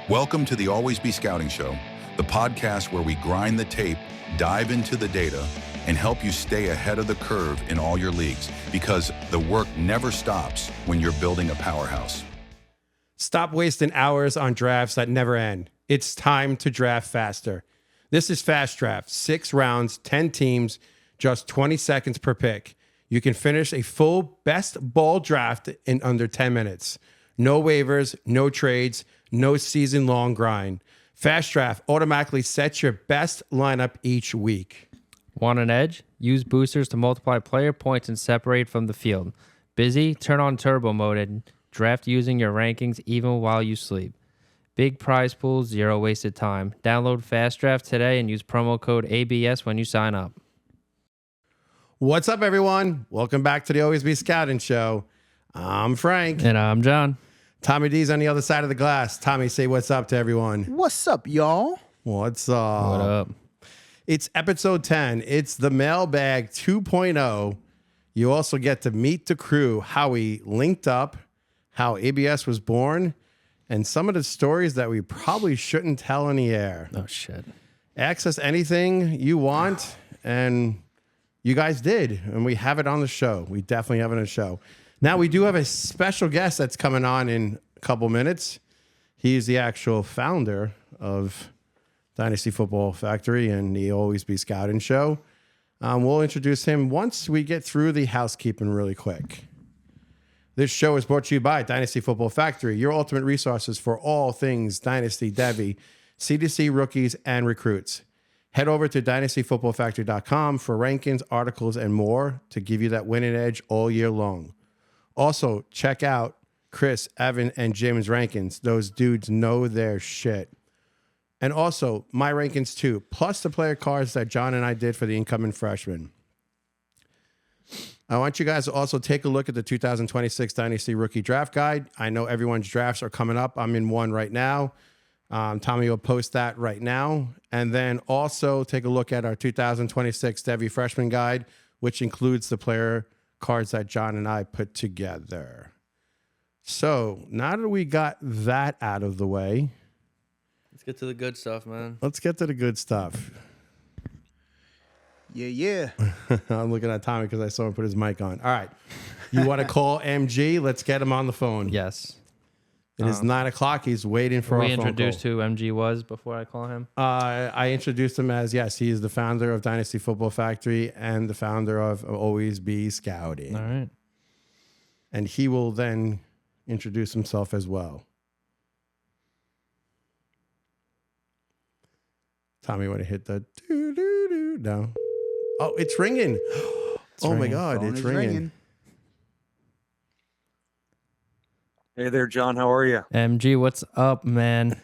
Welcome to the Always Be Scouting Show, the podcast where we grind the tape, dive into the data, and help you stay ahead of the curve in all your leagues, because the work never stops when you're building a powerhouse. Stop wasting hours on drafts that never end. It's time to draft faster. This is FastDraft. 6 rounds, 10 teams, just 20 seconds per pick. You can finish a full best ball draft in under 10 minutes. No waivers, no trades, no season-long grind. FastDraft automatically sets your best lineup each week. Want an edge? Use boosters to multiply player points and separate from the field. Busy? Turn on turbo mode and draft using your rankings even while you sleep. Big prize pool, zero wasted time. Download FastDraft today and use promo code ABS when you sign up. What's up, everyone? Welcome back to the Always Be Scouting Show. I'm Frank. And I'm John. Tommy D's on the other side of the glass. Tommy, say what's up to everyone. What's up, y'all? What's up? What up? It's episode 10. It's the Mailbag 2.0. You also get to meet the crew, how we linked up, how ABS was born, and some of the stories that we probably shouldn't tell on the air. Oh, shit. Access anything you want, and you guys did, and we have it on the show. We definitely have it on the show. Now, we do have a special guest that's coming on in a couple minutes. He's the actual founder of Dynasty Football Factory and the Always Be Scouting Show. We'll introduce him once we get through the housekeeping really quick. This show is brought to you by Dynasty Football Factory, your ultimate resources for all things Dynasty, Devy, C2C rookies, and recruits. Head over to dynastyfootballfactory.com for rankings, articles, and more to give you that winning edge all year long. Also, check out Chris, Evan, and Jim's rankings. Those dudes know their shit. And also, my rankings too, plus the player cards that John and I did for the incoming freshmen. I want you guys to also take a look at the 2026 Dynasty Rookie Draft Guide. I know everyone's drafts are coming up. I'm in one right now. Tommy will post that right now. And then also take a look at our 2026 Devy Freshman Guide, which includes the player cards that John and I put together. So now that we got that out of the way, Let's get to the good stuff, man. let's get to the good stuff. Yeah. I'm looking at Tommy because I saw him put his mic on. All right. You want to call MG? Let's get him on the phone. Yes. It is 9 o'clock. He's waiting for our We phone call. introduced who MG was before I call him. I introduced him as, yes, he is the founder of Dynasty Football Factory and the founder of Always Be Scouting. All right. And he will then introduce himself as well. Tommy, want to hit the doo-doo-doo? No. Oh, it's ringing. Oh, my ringing. God, Phone it's is ringing. Hey there, John. How are you? MG, what's up, man?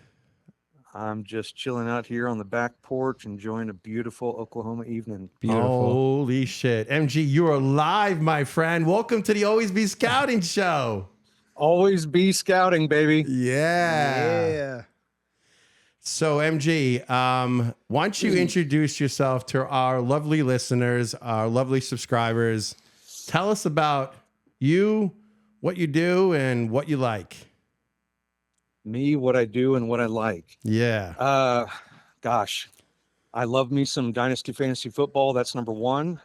I'm just chilling out here on the back porch, enjoying a beautiful Oklahoma evening. Beautiful. Holy shit. MG, you are live, my friend. Welcome to the Always Be Scouting Show. Always be scouting, baby. Yeah. So, MG, why don't you introduce yourself to our lovely listeners, our lovely subscribers? Tell us about you, what you do, and what you like. Me, what I do, and what I like. Yeah. Gosh, I love me some Dynasty Fantasy Football. That's number one.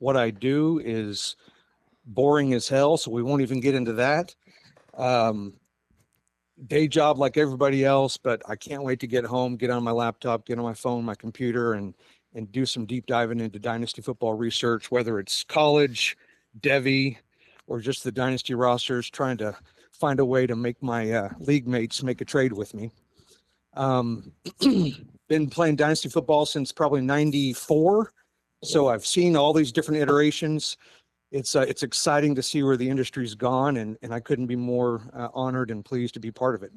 What I do is boring as hell, so we won't even get into that. Day job like everybody else, but I can't wait to get home, get on my laptop, get on my phone, my computer, and do some deep diving into Dynasty football research, whether it's college, Devy, or just the Dynasty rosters, trying to find a way to make my league mates make a trade with me. Been playing Dynasty football since probably 94, so I've seen all these different iterations. It's exciting to see where the industry's gone, and I couldn't be more honored and pleased to be part of it.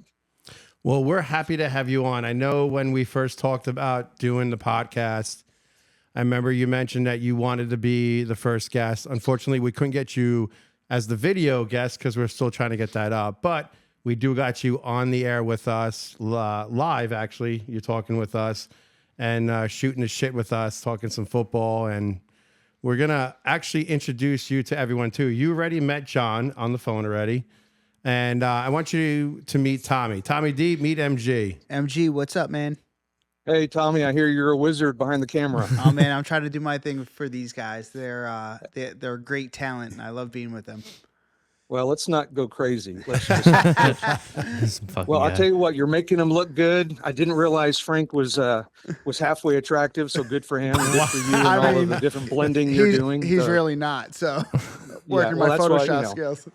Well, we're happy to have you on. I know when we first talked about doing the podcast, I remember you mentioned that you wanted to be the first guest. Unfortunately, we couldn't get you as the video guest because we're still trying to get that up. But we do got you on the air with us, live, actually. You're talking with us and shooting the shit with us, talking some football, and we're going to actually introduce you to everyone, too. You already met John on the phone already. And I want you to meet Tommy. Tommy D, meet MG. MG, what's up, man? Hey, Tommy, I hear you're a wizard behind the camera. Oh man, I'm trying to do my thing for these guys. They're great talent, and I love being with them. Well, let's not go crazy. Let's just, This fucking well, I'll guy. tell you what, you're making them look good. I didn't realize Frank was halfway attractive, so good for him. Good for you and I all mean, of the different blending you're doing. He's So, really not. So working well, my that's why, Photoshop you know. skills.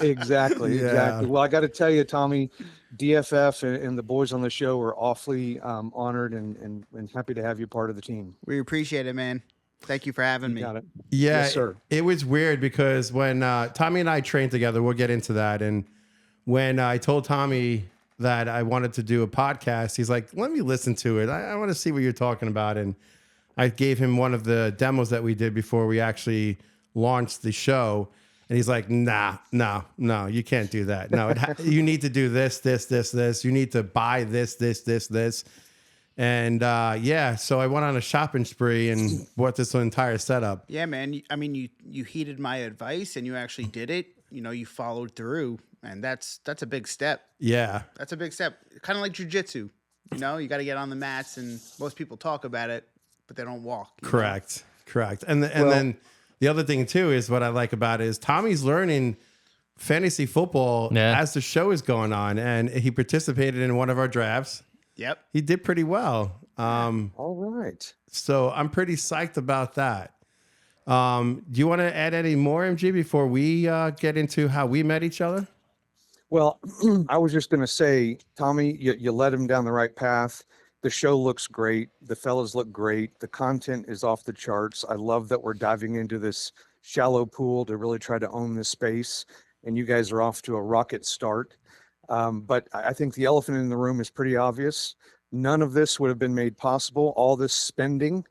Exactly, Yeah. exactly. Well, I got to tell you, Tommy, DFF and the boys on the show are awfully honored and happy to have you part of the team. We appreciate it, man. Thank you for having me. Got it. Yeah, Yes, sir. It was weird because when Tommy and I trained together, we'll get into that. And when I told Tommy that I wanted to do a podcast, he's like, let me listen to it. I want to see what you're talking about. And I gave him one of the demos that we did before we actually launched the show. And he's like, no, you can't do that. No, you need to do this. You need to buy this. And yeah, so I went on a shopping spree and bought this entire setup. Yeah, man. I mean, you heeded my advice and you actually did it. You know, you followed through, and that's a big step. Yeah. That's a big step. Kind of like jujitsu. You know, you got to get on the mats, and most people talk about it, but they don't walk. you know? Correct. And then the other thing too is what I like about it is Tommy's learning fantasy football as the show is going on, and he participated in one of our drafts. Yep. He did pretty well. All right. So I'm pretty psyched about that. Do you want to add any more, MG, before we get into how we met each other? Well, I was just going to say, Tommy, you led him down the right path. The show looks great. The fellas look great. The content is off the charts. I love that we're diving into this shallow pool to really try to own this space. And you guys are off to a rocket start. But I think the elephant in the room is pretty obvious. None of this would have been made possible. All this spending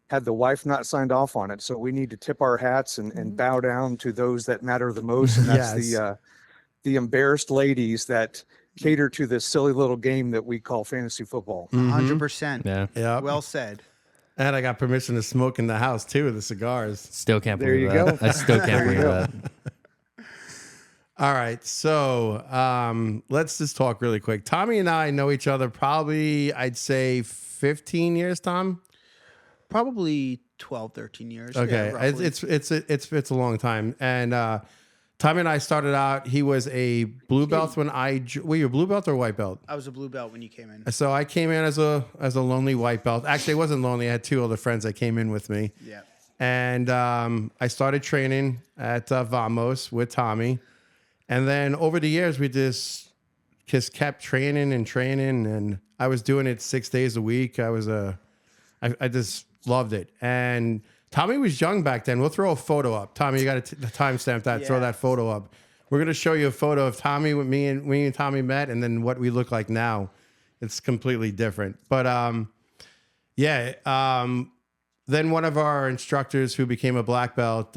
had the wife not signed off on it. So we need to tip our hats and bow down to those that matter the most. And that's the embarrassed ladies that cater to this silly little game that we call fantasy football. 100%. Yeah. Yeah. Well said. And I got permission to smoke in the house too, the cigars. Still can't There believe you that. go. I still can't believe go. that. All right. So let's just talk really quick. Tommy and I know each other probably, I'd say 15 years, Tom. Probably 12, 13 years. Okay. Yeah, roughly. It's a long time. And Tommy and I started out, he was a blue belt when were you a blue belt or white belt? I was a blue belt when you came in. So I came in as a lonely white belt. Actually, I wasn't lonely. I had two other friends that came in with me. Yeah. And I started training at Vamos with Tommy. And then over the years, we just kept training. And I was doing it 6 days a week. I just loved it. And Tommy was young back then. We'll throw a photo up. Tommy, you got to timestamp that. Yeah. Throw that photo up. We're going to show you a photo of Tommy when me and Tommy met, and then what we look like now. It's completely different. But then one of our instructors who became a black belt,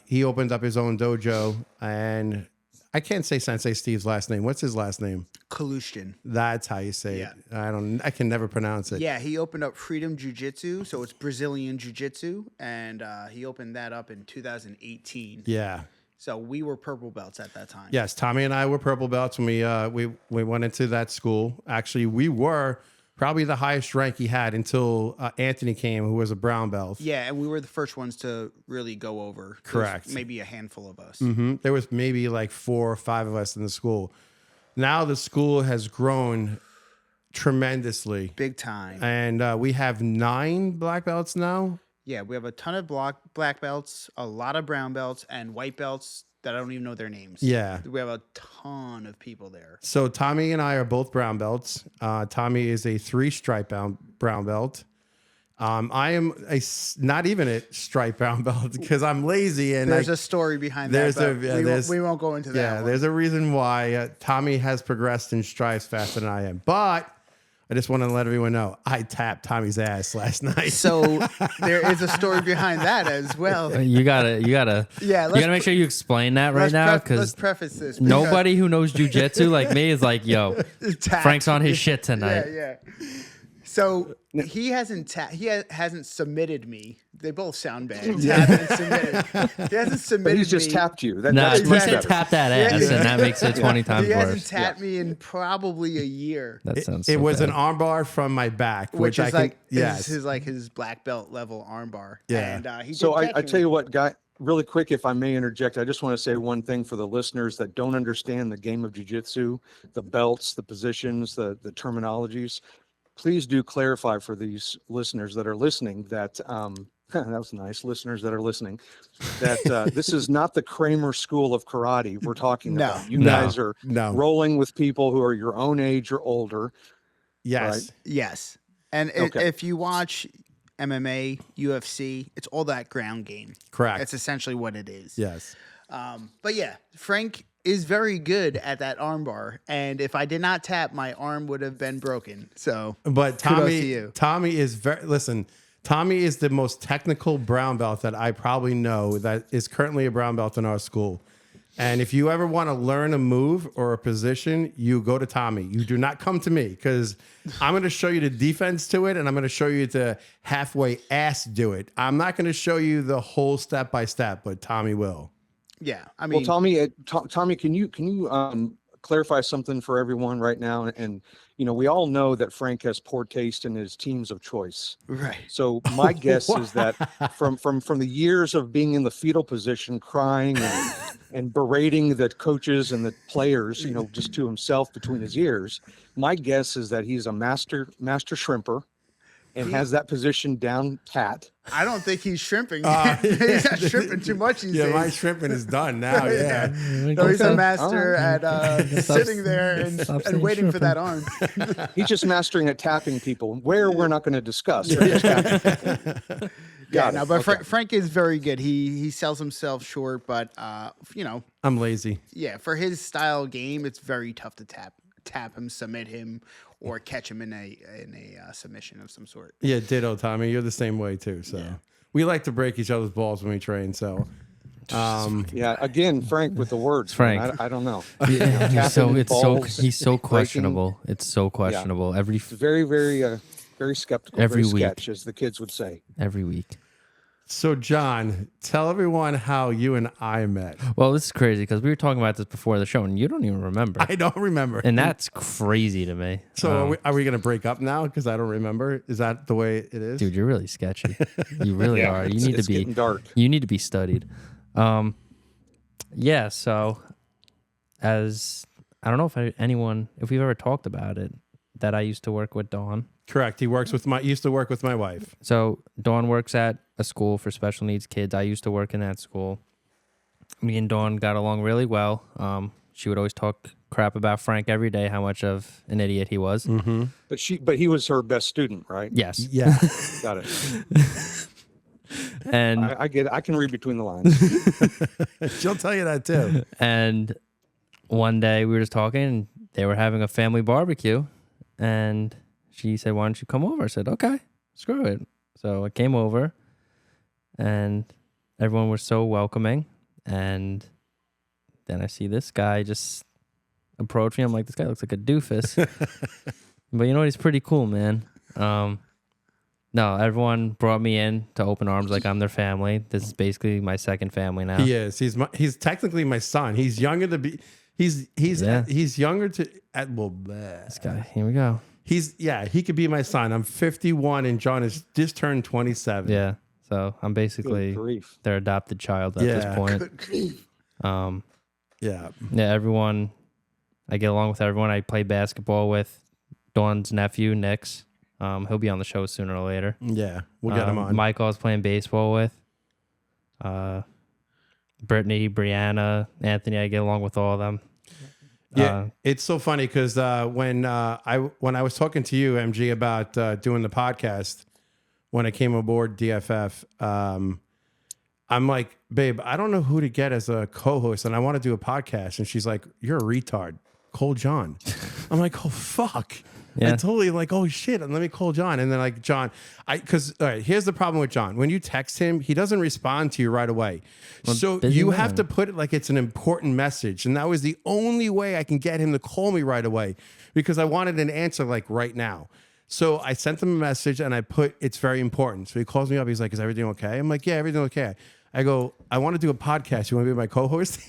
he opened up his own dojo, and I can't say Sensei Steve's last name. What's his last name? Kalushkin. That's how you say it. I can never pronounce it. Yeah, he opened up Freedom Jiu-Jitsu, so it's Brazilian Jiu-Jitsu, and he opened that up in 2018. Yeah. So we were purple belts at that time. Yes, Tommy and I were purple belts when we went into that school. Actually, we were probably the highest rank he had until Anthony came, who was a brown belt. Yeah, and we were the first ones to really go over. There was Correct. maybe a handful of us. There was maybe like 4 or 5 of us in the school. Now the school has grown tremendously. Big time. And we have 9 black belts now. Yeah, we have a ton of black belts, a lot of brown belts, and white belts that I don't even know their names. Yeah. We have a ton of people there. So Tommy and I are both brown belts. Tommy is a 3-stripe brown belt. I am not even a stripe brown belt because I'm lazy. And There's a story behind that. We won't go into that. Yeah, one. there's a reason why Tommy has progressed in stripes faster than I am. But I just want to let everyone know I tapped Tommy's ass last night. So there is a story behind that as well. You gotta Yeah, make sure you explain that right now let's because preface this. nobody who knows jujitsu like me is like, yo, Tapped. Frank's on his shit tonight. Yeah. So he hasn't submitted me They both sound bad. He hasn't submitted. He hasn't submitted. But he's just me. tapped you. No, That's he much said better. tap that ass, and that makes it 20 times He hasn't worse. tapped me in probably a year. That sounds. It so was bad. an armbar from my back, Which I is can, like yes. his black belt level armbar. Yeah. And he So did I catch tell me. you what, guy, really quick, if I may interject, I just want to say one thing for the listeners that don't understand the game of jiu-jitsu, the belts, the positions, the terminologies. Please do clarify for these listeners that are listening that, that was nice, listeners that are listening, that this is not the Kramer School of Karate we're talking No. about. You No. guys are No. rolling with people who are your own age or older. Yes. Yes. And Okay. if you watch MMA, UFC, it's all that ground game. Correct. That's essentially what it is. Yes. But yeah, Frank is very good at that armbar. And if I did not tap, my arm would have been broken. So, But kudos to you. Tommy is Tommy is the most technical brown belt that I probably know that is currently a brown belt in our school. And if you ever want to learn a move or a position, you go to Tommy. You do not come to me because I'm going to show you the defense to it, and I'm going to show you the halfway ass do it. I'm not going to show you the whole step by step, but Tommy will. Yeah. I mean, Well, Tommy, Tommy, can you clarify something for everyone right now? And you know, we all know that Frank has poor taste in his teams of choice. right. So my guess is that from the years of being in the fetal position, crying and berating the coaches and the players, you know, just to himself between his ears, my guess is that he's a master shrimper and has that position down pat. I don't think he's shrimping. He's not shrimping too much these Yeah, days. my shrimping is done now. Yeah. No, he's a Okay. master All at sitting there Stop and saying waiting for shrimping. that arm. He's just mastering at tapping people where we're not going to discuss. Right? Just tapping. Got No, it. but Okay. Frank is very good. He sells himself short, but you know, I'm lazy. yeah, for his style game, it's very tough to tap him, submit him, or catch him in a submission of some sort. Yeah, ditto, Tommy. You're the same way too. So we like to break each other's balls when we train. So Yeah. Again, Frank with the words. Frank. man, I don't know. He's so Tapping balls, he's so breaking- questionable. It's so questionable every Very, very skeptical. Every very week. sketch, as the kids would say. week. So John, tell everyone how you and I met. Well, this is crazy because we were talking about this before the show, and you don't even remember, I don't remember. and that's crazy to me. So are we going to break up now because I don't remember? Is that the way it is? Dude, you're really sketchy. You really are. You need to It's be. getting dark. You need to be studied. Yeah. So, as I don't know if we've ever talked about it, that I used to work with Dawn. Correct. He used to work with my wife. So Dawn works at a school for special needs kids. I used to work in that school. Me and Dawn got along really well. She would always talk crap about Frank every day, how much of an idiot he was. But he was her best student, right? Yes. Yeah. Got it. And I get it. I can read between the lines. She'll tell you that too. and one day we were just talking and they were having a family barbecue and she said, "Why don't you come over?" I said, "Okay, screw it." So I came over and everyone was so welcoming. And then I see this guy just approach me. I'm like, this guy looks like a doofus. But you know what? He's pretty cool, man. No, everyone brought me in to open arms like I'm their family. This is basically my second family now. He is. He's technically my son. He's younger to be. He's younger to. This guy, here we go. He could be my son. I'm 51 and John has just turned 27. Yeah. So I'm basically Good grief. their adopted child at this point. Yeah. Yeah, everyone, I get along with everyone. I play basketball with Dawn's nephew, Nix. He'll be on the show sooner or later. Yeah. We'll get him on. Michael I was playing baseball with. Brittany, Brianna, Anthony, I get along with all of them. Yeah, it's so funny because when I was talking to you, MG, about doing the podcast when I came aboard DFF, I'm like, babe, I don't know who to get as a co-host, and I want to do a podcast. And she's like, "You're a retard, call John." I'm like, "Oh fuck." Yeah. I totally like, oh shit, and let me call John. And then like John, because all right, here's the problem with John. When you text him, he doesn't respond to you right away. So busy you man. have to put it like it's an important message. And that was the only way I can get him to call me right away because I wanted an answer like right now. So I sent him a message and I put, it's very important. So he calls me up. He's like, is everything okay? I'm like, yeah, everything okay. I go, I want to do a podcast. You want to be my co-host?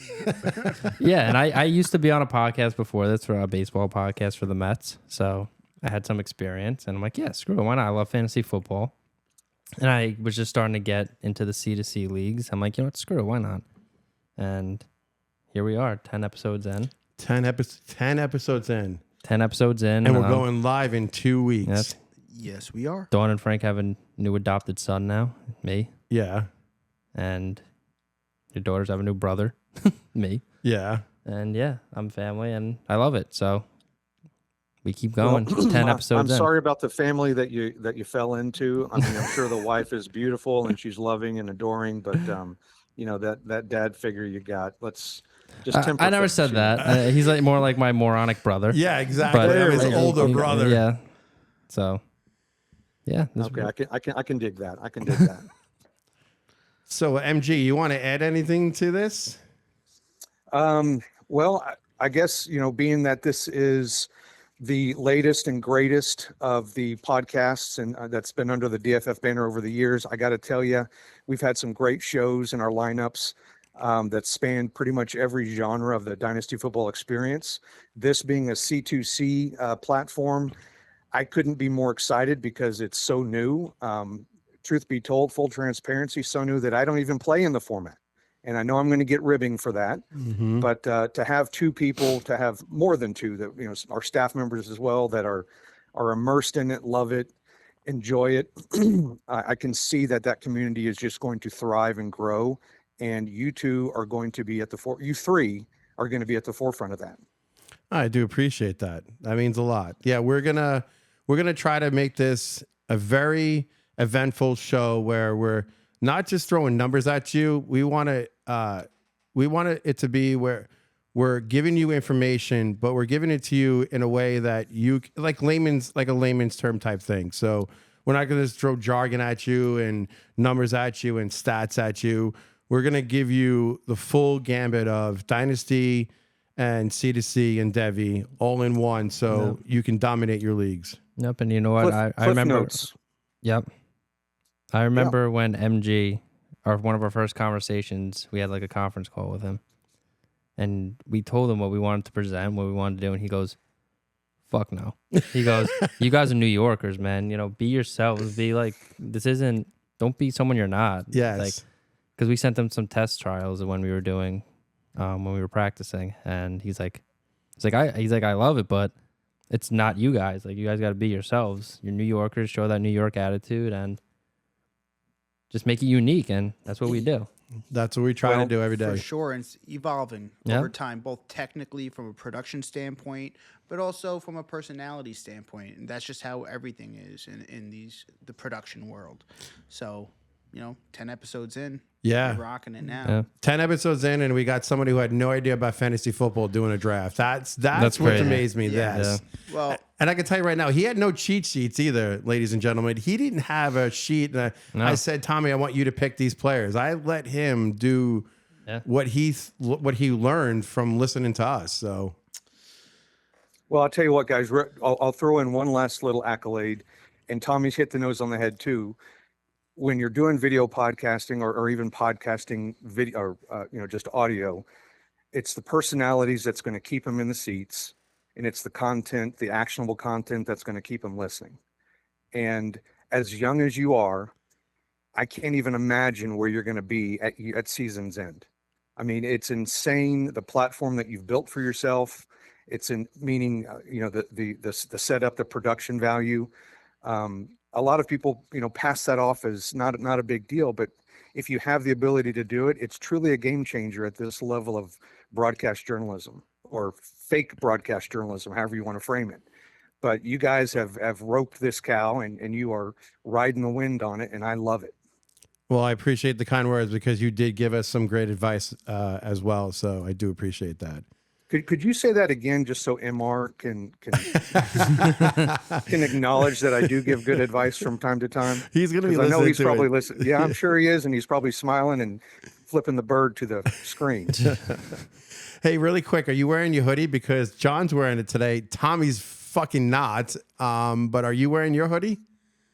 Yeah, and I used to be on a podcast before this, for a baseball podcast for the Mets. So I had some experience, and I'm like, yeah, screw it, why not? I love fantasy football. And I was just starting to get into the C2C leagues. I'm like, you know what, screw it, why not? And here we are, 10 episodes in. 10 episodes in. 10 episodes in. And we're going live in 2 weeks. Yes. Yes, we are. Dawn and Frank have a new adopted son now, me. Yeah. And your daughters have a new brother, me. Yeah. And yeah, I'm family, and I love it. So we keep going. 10 episodes I'm in. sorry about the family that you fell into. I mean, I'm sure the wife is beautiful and she's loving and adoring, but you know, that dad figure you got. Let's just temper I never things, said you know? that. He's like more like my moronic brother. Yeah, exactly. But I'm his older brother. Yeah. So yeah. Okay, I can dig that. I can dig that. So MG, you want to add anything to this? Well, I guess, you know, being that this is the latest and greatest of the podcasts and that's been under the DFF banner over the years, I got to tell you, we've had some great shows in our lineups that span pretty much every genre of the Dynasty football experience. This being a C2C platform, I couldn't be more excited because it's so new. Truth be told, full transparency, so new that I don't even play in the format. And I know I'm going to get ribbing for that. Mm-hmm. But to have two people, to have more than two, that, you know, our staff members as well, that are immersed in it, love it, enjoy it. I can see that community is just going to thrive and grow. And you two are going to be you three are going to be at the forefront of that. I do appreciate that. That means a lot. Yeah, we're gonna try to make this a very eventful show where we're not just throwing numbers at you. We want it to be where we're giving you information, but we're giving it to you in a way that you like a layman's term type thing. So we're not going to just throw jargon at you and numbers at you and stats at you. We're going to give you the full gambit of Dynasty and C2C and Devy all in one, so you can dominate your leagues. Yep. And you know what? I remember. Notes. Yep. I remember when MG, or one of our first conversations, we had like a conference call with him, and we told him what we wanted to present, what we wanted to do, and he goes, "Fuck no." He goes, "You guys are New Yorkers, man. You know, be yourselves. Be like, don't be someone you're not." Yes. Like, because we sent him some test trials when we were doing, when we were practicing, and he's like, I love it, but it's not you guys. Like, you guys got to be yourselves. You're New Yorkers. Show that New York attitude and just make it unique, and that's what we do. That's what we try to do every day. For sure, and it's evolving over time, both technically from a production standpoint, but also from a personality standpoint. And that's just how everything is in the production world. So, you know, 10 episodes in, Yeah. we're rocking it now. Yeah. 10 episodes in, and we got somebody who had no idea about fantasy football doing a draft. That's what crazy. amazed me. Yeah. Yes. Well, And I can tell you right now, he had no cheat sheets either, ladies and gentlemen. He didn't have a sheet. And I said, Tommy, I want you to pick these players. I let him do what he learned from listening to us. So, Well, I'll tell you what, guys, I'll throw in one last little accolade, and Tommy's hit the nose on the head too. When you're doing video podcasting or even podcasting video, or you know, just audio, it's the personalities that's going to keep them in the seats, and it's the content, the actionable content that's going to keep them listening. And as young as you are, I can't even imagine where you're going to be at season's end. I mean, it's insane, the platform that you've built for yourself. It's meaning, you know, the setup, the production value. A lot of people, you know, pass that off as not a big deal, but if you have the ability to do it, it's truly a game changer at this level of broadcast journalism, or fake broadcast journalism, however you want to frame it. But you guys have roped this cow, and you are riding the wind on it, and I love it. well, I appreciate the kind words because you did give us some great advice as well. So I do appreciate that. Could you say that again, just so MR can acknowledge that I do give good advice from time to time? He's going to be 'Cause I listening know he's to probably it. listening. Yeah, I'm sure he is, and he's probably smiling and flipping the bird to the screen. Hey, really quick, are you wearing your hoodie? Because John's wearing it today. Tommy's fucking not. But are you wearing your hoodie?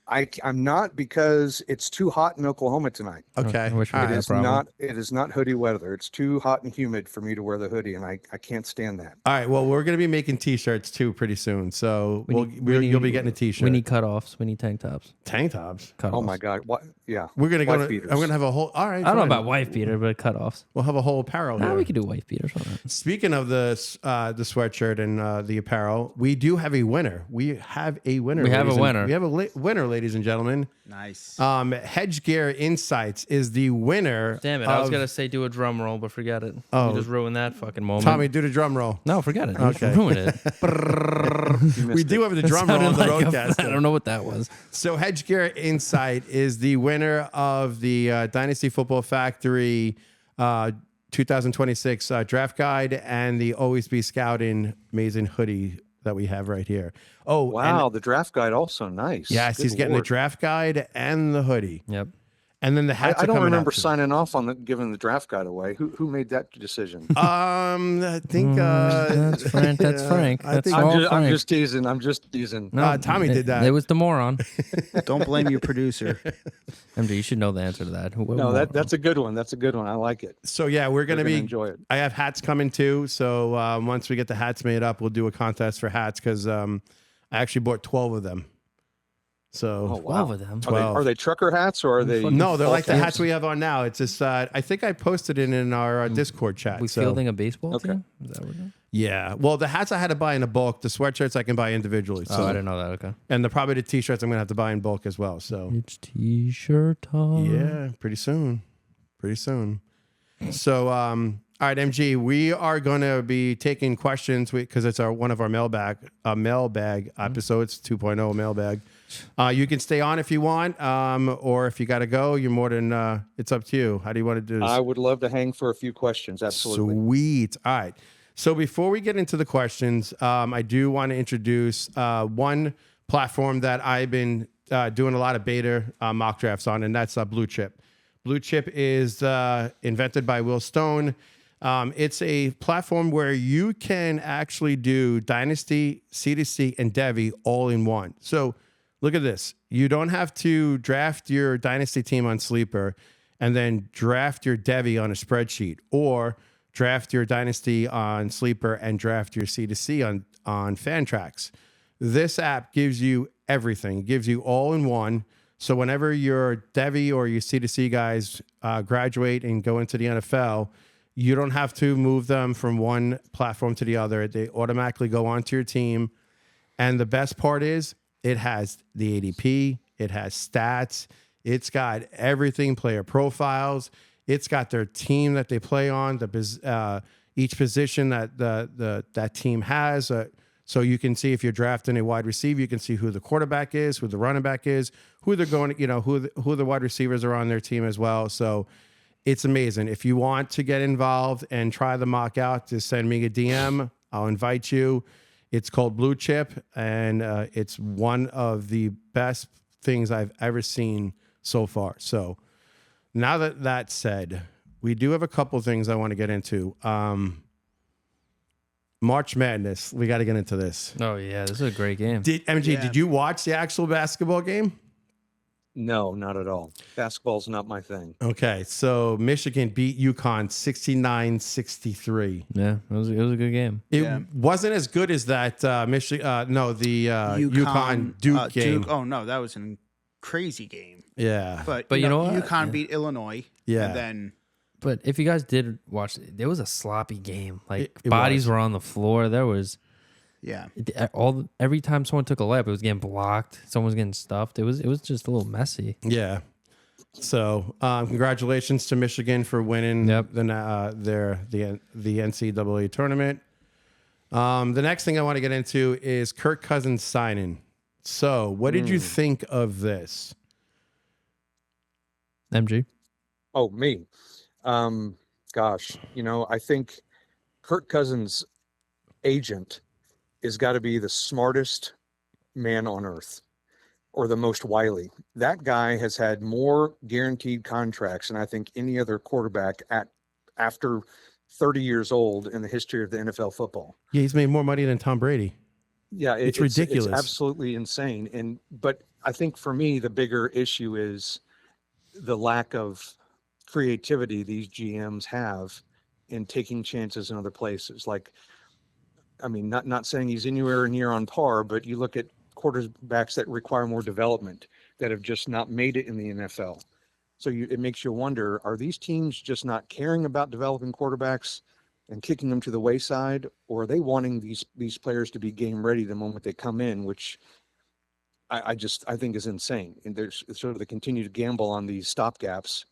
I'm not, because it's too hot in Oklahoma tonight. Okay. I wish we All had right. that problem. It is not hoodie weather. It's too hot and humid for me to wear the hoodie, and I can't stand that. All right. Well, we're going to be making t-shirts too pretty soon. So you'll be getting a t-shirt. We need cutoffs. We need tank tops. tank tops. Cutoffs. Oh my God. What? Yeah. We're going to Wife go. beaters. I'm going to have a whole. All right. I don't know fine. about wife beater, but cutoffs. We'll have a whole apparel Nah, here. we could do wife beaters. Why not? Speaking of the sweatshirt and the apparel, we do have a winner. We have a winner. We have a ladies and- winner. We have a winner, ladies and gentlemen. Nice. Hedge Gear Insights is the winner. Damn it! I was gonna say do a drum roll, but forget it. Oh. You just ruined that fucking moment. Tommy, do the drum roll. no, forget it. Okay. You ruined it. We do have the drum roll on the Sounded like roadcast. I don't know what that was. So Hedge Gear Insight is the winner of the Dynasty Football Factory 2026 draft guide and the Always Be Scouting amazing hoodie that we have right here. Oh, Wow. and The draft guide also nice. yes, Good he's getting the Lord. draft guide and the hoodie. Yep. And then the hats I are don't coming remember out too. signing off on giving the draft guide away. Who made that decision? I think That's Frank. That's Frank. I That's think- all I'm Frank. just teasing. I'm just teasing. No, Tommy did that. It was the moron. Don't blame your producer. MJ, you should know the answer to that. No, that's a good one. That's a good one. I like it. So yeah, we're gonna We're be enjoy it. I have hats coming too. So once we get the hats made up, we'll do a contest for hats because I actually bought 12 of them. So Oh, wow. 12 of them. Are they, 12. are they trucker hats or are they? no, they're like the fall hats we have on now. It's just I think I posted it in our Discord chat. We so fielding a baseball Okay. team? Is that what we're doing? yeah, well, the hats I had to buy in a bulk. The sweatshirts I can buy individually. So Oh, I didn't know that. Okay. and probably the t-shirts I'm gonna have to buy in bulk as well. So It's t-shirt time. yeah, pretty soon. So all right, MG, we are going to be taking questions because it's one of our mailbag episodes, 2.0 mailbag. You can stay on if you want, or if you got to go, you're more than. It's up to you. How do you want to do this? I would love to hang for a few questions. Absolutely. Sweet. All right. So before we get into the questions, I do want to introduce one platform that I've been doing a lot of beta mock drafts on, and that's Blue Chip. Blue Chip is invented by Will Stone. It's a platform where you can actually do Dynasty, C2C, and Devy all in one. So look at this. You don't have to draft your Dynasty team on Sleeper and then draft your Devy on a spreadsheet, or draft your Dynasty on Sleeper and draft your C2C on Fantrax. This app gives you everything. It gives you all in one. So whenever your Devy or your C2C guys graduate and go into the NFL, you don't have to move them from one platform to the other. They automatically go onto your team. And the best part is it has the ADP, it has stats, it's got everything, player profiles, it's got their team that they play on, each position that that team has. So you can see if you're drafting a wide receiver, you can see who the quarterback is, who the running back is, who they're going, who the wide receivers are on their team as well. So it's amazing. If you want to get involved and try the mock out, just send me a DM. I'll invite you. It's called Blue Chip, and it's one of the best things I've ever seen so far. So now that that's said, we do have a couple things I want to get into. March Madness. We got to get into this. Oh, yeah. This is a great game. Did you watch the actual basketball game? No, not at all. Basketball's not my thing. Okay, so Michigan beat UConn 69-63. Yeah, it was a good game. It wasn't as good as that UConn Duke game. Oh no, that was a crazy game. Yeah, But you know what? UConn beat Illinois. Yeah. And then But if you guys did watch, there was a sloppy game. Like It bodies was. were on the floor. There was yeah. every time someone took a layup, it was getting blocked. Someone was getting stuffed. It was just a little messy. yeah. So congratulations to Michigan for winning Yep. the NCAA tournament. The next thing I want to get into is Kirk Cousins signing. So what did you think of this? MG. Oh, me. Gosh, I think Kirk Cousins' agent has got to be the smartest man on earth, or the most wily. That guy has had more guaranteed contracts than I think any other quarterback after 30 years old in the history of the NFL football. Yeah, he's made more money than Tom Brady. Yeah, It's ridiculous. It's absolutely insane. But I think for me, the bigger issue is the lack of creativity these GMs have in taking chances in other places. Like, I mean, not saying he's anywhere near on par, but you look at quarterbacks that require more development that have just not made it in the NFL. So it makes you wonder, are these teams just not caring about developing quarterbacks and kicking them to the wayside, or are they wanting these players to be game ready the moment they come in, which I think is insane. And there's sort of the continued gamble on these stopgaps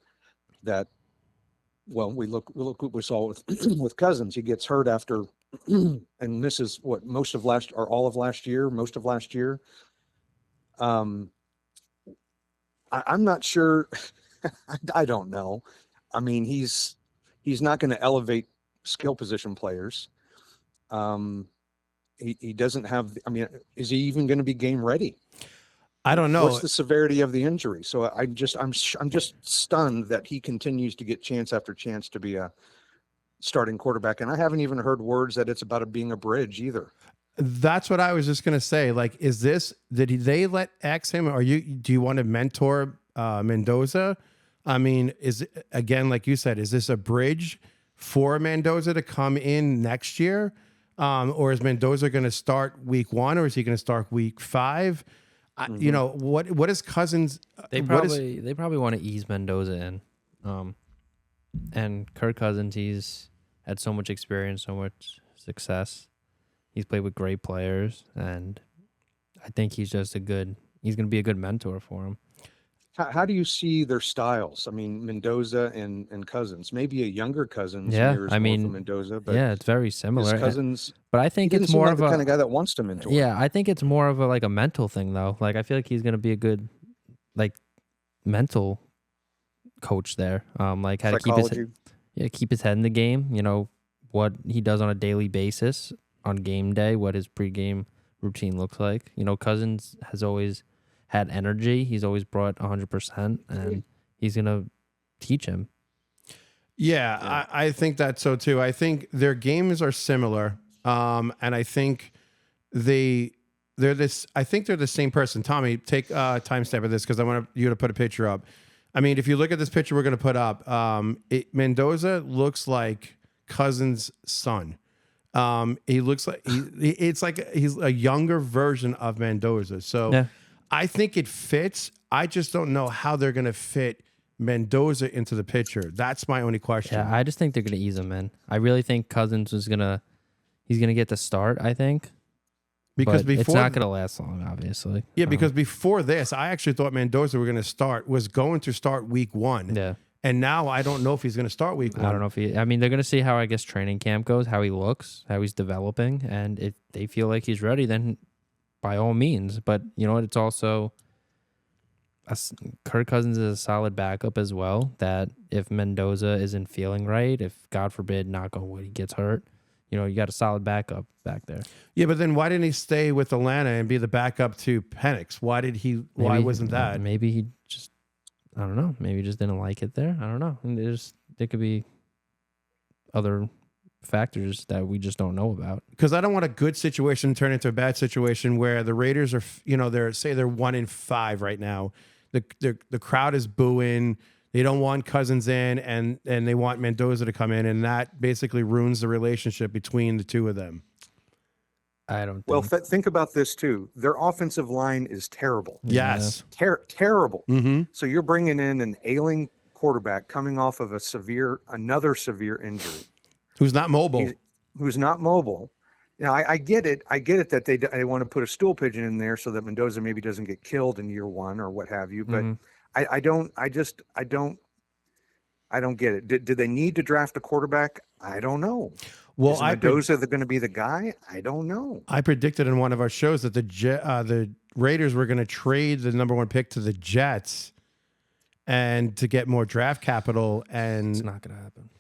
that, well, we look what we saw with with Cousins. He gets hurt after, and this is what most of last or all of last year, most of last year. I'm not sure. I don't know. I mean, he's not going to elevate skill position players. He doesn't have. I mean, is he even going to be game ready? I don't know. What's the severity of the injury? So I'm just stunned that he continues to get chance after chance to be a starting quarterback, and I haven't even heard words that it's about being a bridge either. That's what I was just gonna say. Like, is this? Did they let X him? Do you want to mentor Mendoza? I mean, again, like you said, is this a bridge for Mendoza to come in next year, or is Mendoza going to start week 1, or is he going to start week 5? You know, what is Cousins? They probably want to ease Mendoza in. And Kirk Cousins, he's had so much experience, so much success. He's played with great players, and I think he's just he's going to be a good mentor for him. How do you see their styles? I mean, Mendoza and Cousins, maybe a younger Cousins. Yeah, I mean, from Mendoza, but yeah, it's very similar. Cousins, but I think it's more of the kind of guy that wants to mentor. Yeah, I think it's more of a mental thing though. Like, I feel like he's going to be a good mental coach there. Like how Psychology. to keep his head in the game. You know what he does on a daily basis on game day, what his pregame routine looks like. You know, Cousins has always had energy. He's always brought 100%, and he's going to teach him. Yeah, I think that's so too. I think their games are similar, and I think they're this. I think they're the same person. Tommy, take timestamp of this because I want you to put a picture up. I mean, if you look at this picture we're going to put up, Mendoza looks like Cousins' son. He looks like it's like he's a younger version of Mendoza. So. Yeah. I think it fits. I just don't know how they're going to fit Mendoza into the picture. That's my only question. Yeah, I just think they're going to ease him in. I really think Cousins he's going to get the start, I think. Because before it's not going to last long, obviously. Yeah, because before this, I actually thought Mendoza was going to start week 1. Yeah. And now I don't know if he's going to start week 1. I don't know if they're going to see how, I guess, training camp goes, how he looks, how he's developing. And if they feel like he's ready, then by all means. But you know what? It's also Kirk Cousins is a solid backup as well, that if Mendoza isn't feeling right, if God forbid, knock on wood, he gets hurt, you know, you got a solid backup back there. Yeah, but then why didn't he stay with Atlanta and be the backup to Penix? Why wasn't that? Maybe he just, I don't know. Maybe he just didn't like it there. I don't know. There could be other factors that we just don't know about. Because I don't want a good situation turn into a bad situation where the Raiders are, you know, they're 1-5 right now. The crowd is booing. They don't want Cousins in, and they want Mendoza to come in, and that basically ruins the relationship between the two of them. I don't. Well, think about this too. Their offensive line is terrible. Yes, terrible. Mm-hmm. So you're bringing in an ailing quarterback coming off of another severe injury. Who's not mobile. Who's not mobile. You know, I get it. I get it that they want to put a stool pigeon in there so that Mendoza maybe doesn't get killed in year 1 or what have you. But I don't get it. Did they need to draft a quarterback? I don't know. Well, is Mendoza going to be the guy? I don't know. I predicted in one of our shows that the Raiders were going to trade the number 1 pick to the Jets and to get more draft capital. And it's not going to happen.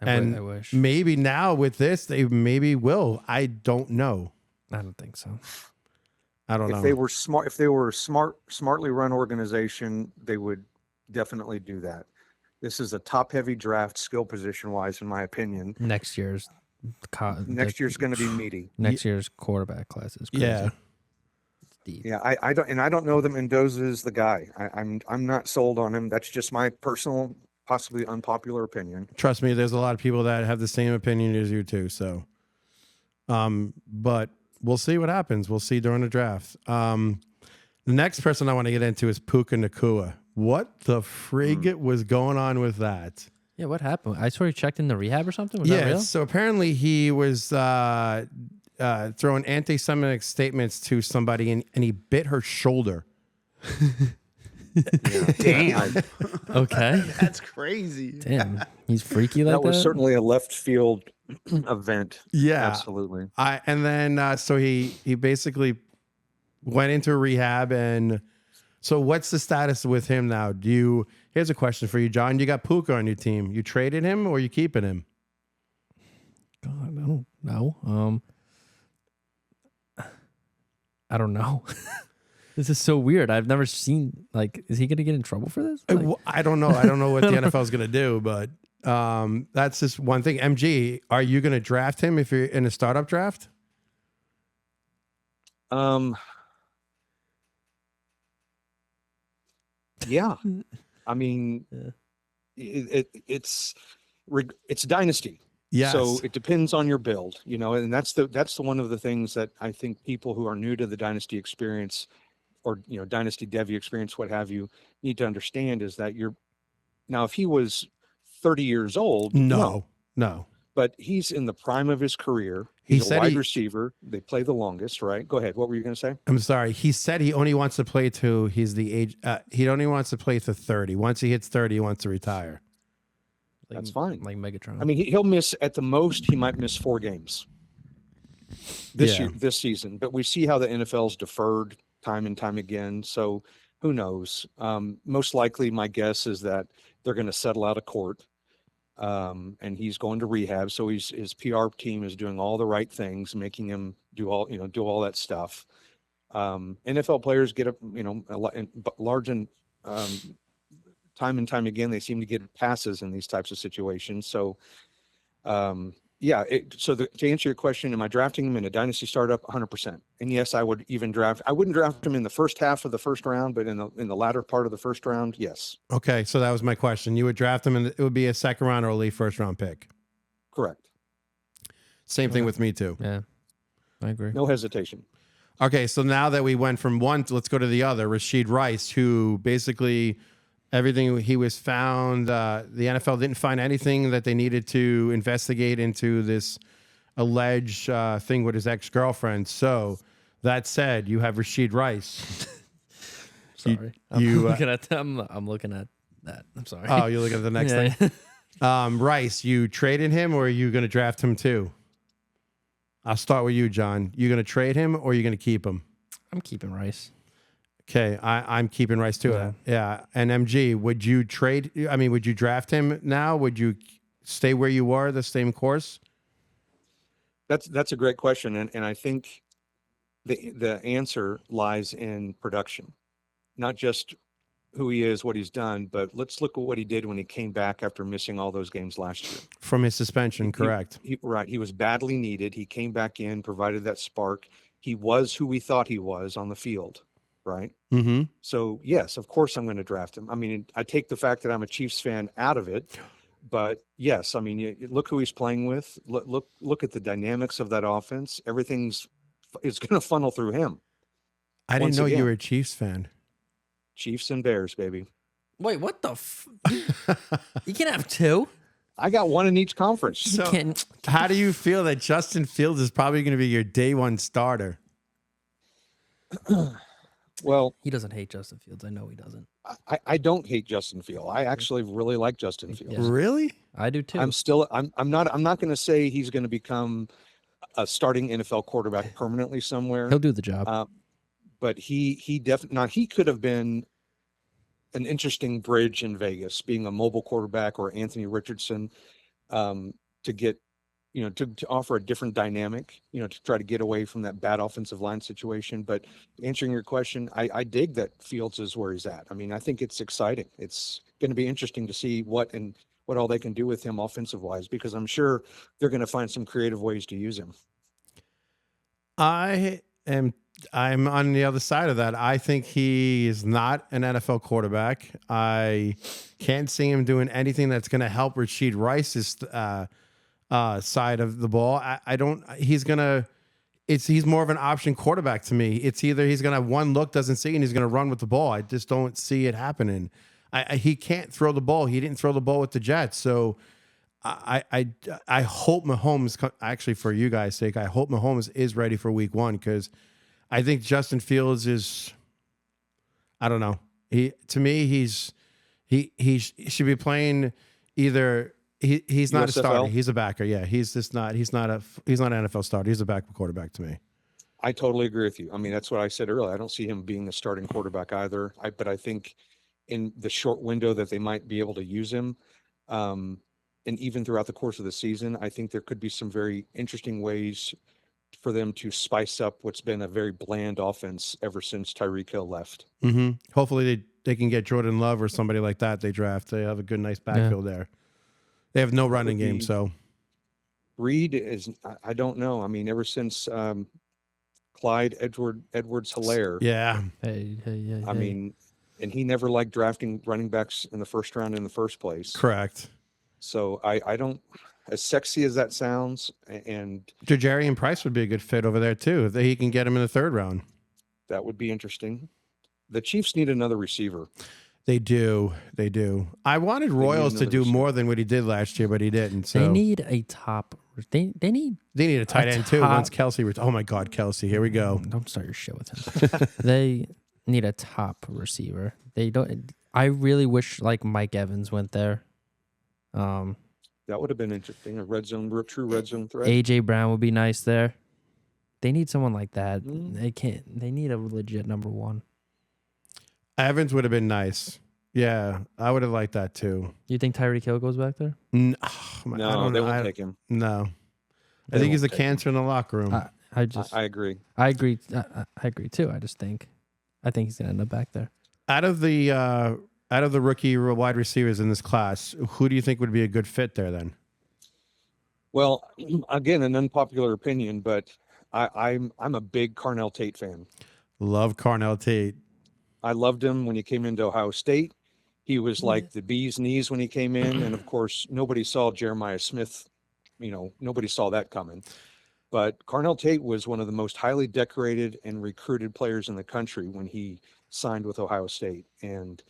I wish. Maybe now with this, they maybe will. I don't know. I don't think so. I don't know. If they were a smartly run organization, they would definitely do that. This is a top-heavy draft, skill position-wise, in my opinion. Next year's Next year's going to be meaty. Next year's quarterback class is crazy. Yeah. It's deep. Yeah, I don't know that Mendoza is the guy. I'm not sold on him. That's just my personal, possibly unpopular opinion. Trust me, there's a lot of people that have the same opinion as you too. So, but we'll see what happens. We'll see during the draft. The next person I want to get into is Puka Nacua. What the frig was going on with that? Yeah, what happened? I saw he checked in the rehab or something. Was that real? So apparently he was throwing anti-Semitic statements to somebody, and he bit her shoulder. Damn. Okay. That's crazy. Damn, he's freaky like That that. was certainly a left field event. Yeah, Absolutely. and then so he basically went into rehab, and so what's the status with him now? Here's a question for you, John. You got Puka on your team. You traded him or you keeping him? God, I don't know. I don't know. This is so weird. I've never seen, like, is he going to get in trouble for this? Like, I don't know. I don't know what the NFL is going to do, but that's just one thing. MG, are you going to draft him if you're in a startup draft? Yeah. I mean, it's dynasty. Yes. So it depends on your build, and that's one of the things that I think people who are new to the dynasty experience or, dynasty Devy experience, what have you, need to understand is that now, if he was 30 years old, no. But he's in the prime of his career. He He's a said wide receiver. They play the longest, right? Go ahead. What were you going to say? I'm sorry. He said he only wants to play to he's the age. He only wants to play to 30. Once he hits 30, he wants to retire. That's fine. Like Megatron. I mean, he'll miss at the most. He might miss 4 games this season. But we see how the NFL's deferred time and time again. So who knows? Most likely, my guess is that they're going to settle out of court. And he's going to rehab. So his PR team is doing all the right things, making him do all that stuff. NFL players get large and time and time again, they seem to get passes in these types of situations. So, to answer your question, am I drafting him in a dynasty startup? 100%. And yes, I wouldn't draft him in the first half of the first round, but in the latter part of the first round, yes. Okay, so that was my question. You would draft him, and it would be a second round or a late first round pick. Correct. Same thing with me too. Yeah, I agree. No hesitation. Okay, so now that we went from one, let's go to the other. Rashid Rice, who basically everything he was found, the NFL didn't find anything that they needed to investigate into this alleged thing with his ex-girlfriend. So that said, you have Rashid Rice. Sorry, I'm looking at that. I'm sorry. Oh, you're looking at the next thing. Rice, you traded him, or are you going to draft him too? I'll start with you, John. You going to trade him, or are you going to keep him? I'm keeping Rice. Okay, I'm keeping Rice too. Yeah. And MG, would you draft him now? Would you stay where you were, the same course? That's a great question, and I think the answer lies in production, not just who he is, what he's done, but let's look at what he did when he came back after missing all those games last year. From his suspension, correct. He was badly needed. He came back in, provided that spark. He was who we thought he was on the field, right? Mm-hmm. So, yes, of course I'm going to draft him. I mean, I take the fact that I'm a Chiefs fan out of it, but yes, I mean, you look who he's playing with. Look at the dynamics of that offense. Everything's going to funnel through him. I didn't know you were a Chiefs fan. Chiefs and Bears, baby. Wait, what the? You can't have two. I got one in each conference. So, how do you feel that Justin Fields is probably going to be your day one starter? Well, he doesn't hate Justin Fields. I know he doesn't. I don't hate Justin Fields. I actually really like Justin Fields. Yeah. Really? I do too. I'm not going to say he's going to become a starting NFL quarterback permanently somewhere. He'll do the job. But he definitely, he could have been an interesting bridge in Vegas, being a mobile quarterback or Anthony Richardson, to get, to offer a different dynamic, to try to get away from that bad offensive line situation. But answering your question, I dig that Fields is where he's at. I mean, I think it's exciting. It's going to be interesting to see what what all they can do with him offensive wise, because I'm sure they're going to find some creative ways to use him. I'm on the other side of that. I think he is not an NFL quarterback. I can't see him doing anything that's going to help Rashid Rice's side of the ball. I don't. He's gonna. He's more of an option quarterback to me. It's either he's gonna have one look, doesn't see, and he's gonna run with the ball. I just don't see it happening. He can't throw the ball. He didn't throw the ball with the Jets, so. I hope Mahomes, actually for you guys' sake, I hope Mahomes is ready for week 1, because I think Justin Fields is, I don't know. He should be playing either. He's not USFL? a starter. He's a backer. Yeah, he's not an NFL starter. He's a backup quarterback to me. I totally agree with you. I mean, that's what I said earlier. I don't see him being a starting quarterback either. But I think in the short window that they might be able to use him, and even throughout the course of the season, I think there could be some very interesting ways for them to spice up what's been a very bland offense ever since Tyreek Hill left. Mm-hmm. Hopefully they can get Jordan Love or somebody like that they draft. They have a good, nice backfield there. They have no running game, so. Reed is, I don't know. I mean, ever since Clyde Edwards-Helaire. Yeah. I mean, and he never liked drafting running backs in the first round in the first place. Correct. So I don't, as sexy as that sounds, and Jajarian Price would be a good fit over there too, if he can get him in the 3rd round. that would be interesting. The Chiefs need another receiver. They do. I wanted Royals to do more than what he did last year, but he didn't. So They need a top. They need a tight end too. Once Kelsey, oh my God, Kelsey, here we go. Don't start your shit with him. They need a top receiver. They don't. I really wish like Mike Evans went there. That would have been interesting. True red zone threat. AJ Brown would be nice there. They need someone like that. They need a legit number 1. Evans would have been nice. Yeah, I would have liked that too. You think Tyreek Hill goes back there? No, they won't take him. No, I think he's a cancer in the locker room. I agree. I agree. I agree too. I think he's gonna end up back there. Out of the rookie wide receivers in this class, who do you think would be a good fit there then? Well, again, an unpopular opinion, but I'm a big Carnell Tate fan. Love Carnell Tate. I loved him when he came into Ohio State. He was like the bee's knees when he came in, and of course, nobody saw Jeremiah Smith. Nobody saw that coming. But Carnell Tate was one of the most highly decorated and recruited players in the country when he signed with Ohio State, and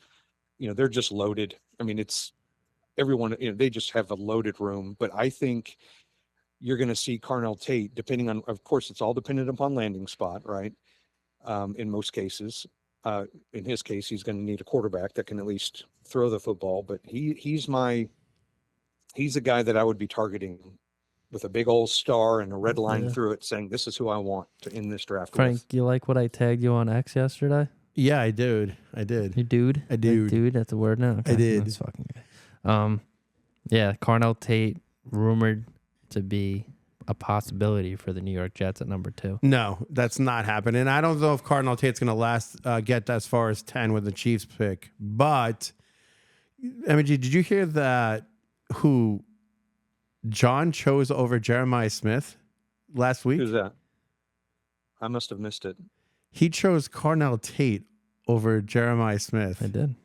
they're just loaded. I mean, it's everyone, they just have a loaded room, but I think you're going to see Carnell Tate, depending on, of course, it's all dependent upon landing spot, right? In most cases, in his case, he's going to need a quarterback that can at least throw the football, but he's a guy that I would be targeting with a big old star and a red line through it saying, this is who I want to end this draft Frank, with. you like what I tagged you on X yesterday? Yeah, I did. You dude? I did. Dude, that's a word now? Okay. I did. That's fucking good. Yeah, Carnell Tate rumored to be a possibility for the New York Jets at number 2. No, that's not happening. I don't know if Carnell Tate's going to get as far as 10 with the Chiefs pick. But, did you hear that who John chose over Jeremiah Smith last week? Who's that? I must have missed it. He chose Carnell Tate over Jeremiah Smith. I did.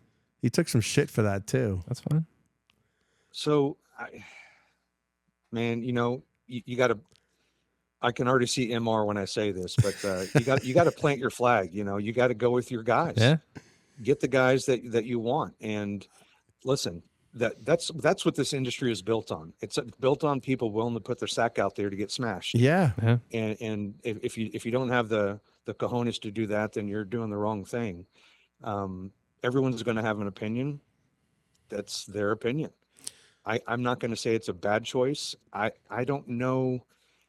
He took some shit for that too. That's fine. So, you got to. I can already see MR when I say this, but you got to plant your flag. You got to go with your guys. Yeah. Get the guys that you want, and listen. That's what this industry is built on. It's built on people willing to put their sack out there to get smashed. Yeah. And if you don't have the cojones to do that, then you're doing the wrong thing. Everyone's going to have an opinion. That's their opinion. I'm not going to say it's a bad choice. I don't know.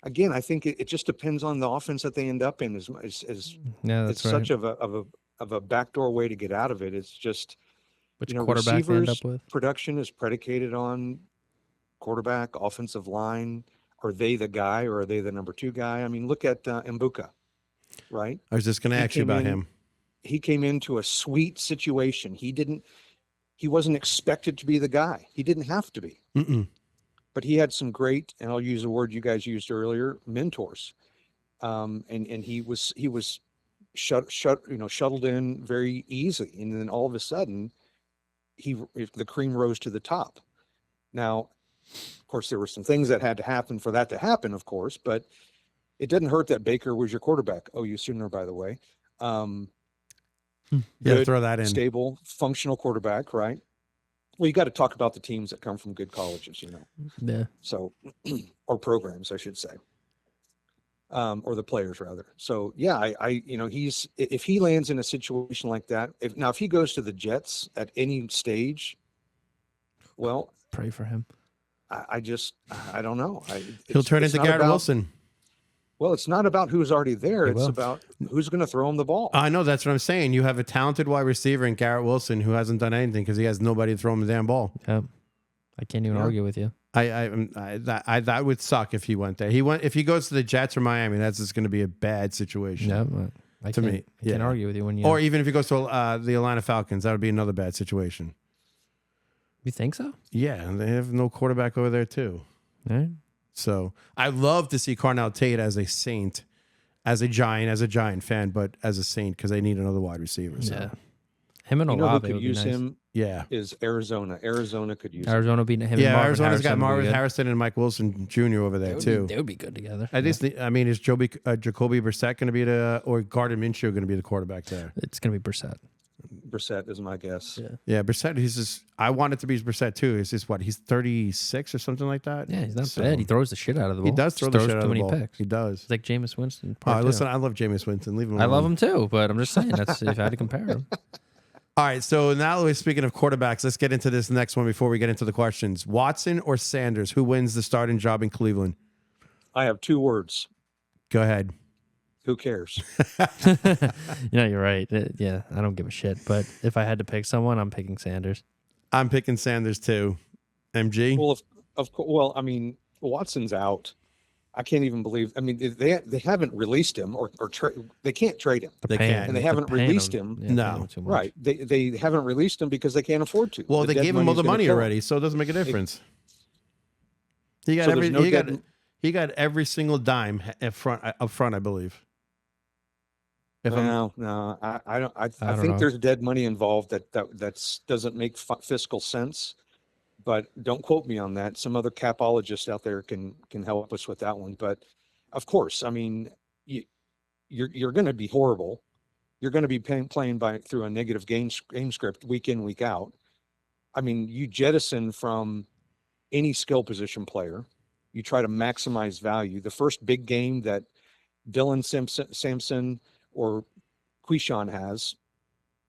Again, I think it just depends on the offense that they end up in. It's That's right. such of a backdoor way to get out of it. It's just Which quarterback they end up with? Production is predicated on quarterback, offensive line. Are they the guy or are they the number 2 guy? I mean, look at Mbuka, right? I was just going to ask you about him. He came into a sweet situation. he wasn't expected to be the guy. He didn't have to be. But he had some great, and I'll use a word you guys used earlier, mentors. And he was shuttled in very easily. And then all of a sudden, the cream rose to the top. Now, of course, there were some things that had to happen for that to happen, of course, but it didn't hurt that Baker was your quarterback. Oh, you sooner, by the way. Yeah, throw that in. Stable, functional quarterback, right? Well, you got to talk about the teams that come from good colleges, Yeah. So, or programs, I should say, or the players rather. So, yeah, if he lands in a situation like that, if he goes to the Jets at any stage, well, Pray for him. I don't know. He'll turn into Garrett Wilson. Well, it's not about who's already there. He It's will. about who's going to throw him the ball. I know, that's what I'm saying. You have a talented wide receiver in Garrett Wilson who hasn't done anything because he has nobody to throw him the damn ball. Yeah. I can't even argue with you. That would suck if he went there. If he goes to the Jets or Miami, that's just going to be a bad situation. Yeah. I can't argue with you when you. Or even if he goes to the Atlanta Falcons, that would be another bad situation. You think so? Yeah, and they have no quarterback over there too. All right. So I love to see Carnell Tate as a Saint, as a Giant fan, but as a Saint because they need another wide receiver. So. Yeah. Him and Who Olave could would use be nice. him? Yeah. Is Arizona. Arizona could use him. Arizona beat him. Yeah, and Marvin Arizona's Harrison got would be Marvin good. Harrison and Mike Wilson Jr. over there too. They would be good together. At least, is Jacoby Brissett going to be or Gardner Minshew going to be the quarterback there? It's going to be Brissett. Brissett is my guess. Yeah, Brissett. I want it to be Brissett too. He's just he's 36 or something like that. Yeah, he's not bad. He throws the shit out of the ball. He does throw Just the shit out of the ball. too many picks. He does. It's like Jameis Winston. Listen, I love Jameis Winston. Leave him alone. I love him too, but I'm just saying that's if I had to compare him. All right, so now we're speaking of quarterbacks. Let's get into this next one before we get into the questions. Watson or Sanders? Who wins the starting job in Cleveland? I have two words. Go ahead. Who cares? You're right. Yeah, I don't give a shit. But if I had to pick someone, I'm picking Sanders. I'm picking Sanders too. MG? Well, well, I mean, Watson's out. I can't even believe. I mean, they haven't released him or they can't trade him. They can't. And they haven't released him. Yeah, No. paying him too much. Right. They haven't released him because they can't afford to. Well, The they dead gave him all money's the gonna money kill him. already, so it doesn't make a difference. He got So there's no he got every single dime up front, I believe. No, I don't. I don't think know. there's dead money involved that doesn't make fiscal sense. But don't quote me on that. Some other capologists out there can help us with that one. But of course, I mean, you're going to be horrible. You're going to be playing through a negative game script week in, week out. I mean, you jettison from any skill position player. You try to maximize value. The first big game that Dylan Sampson or Quishon has,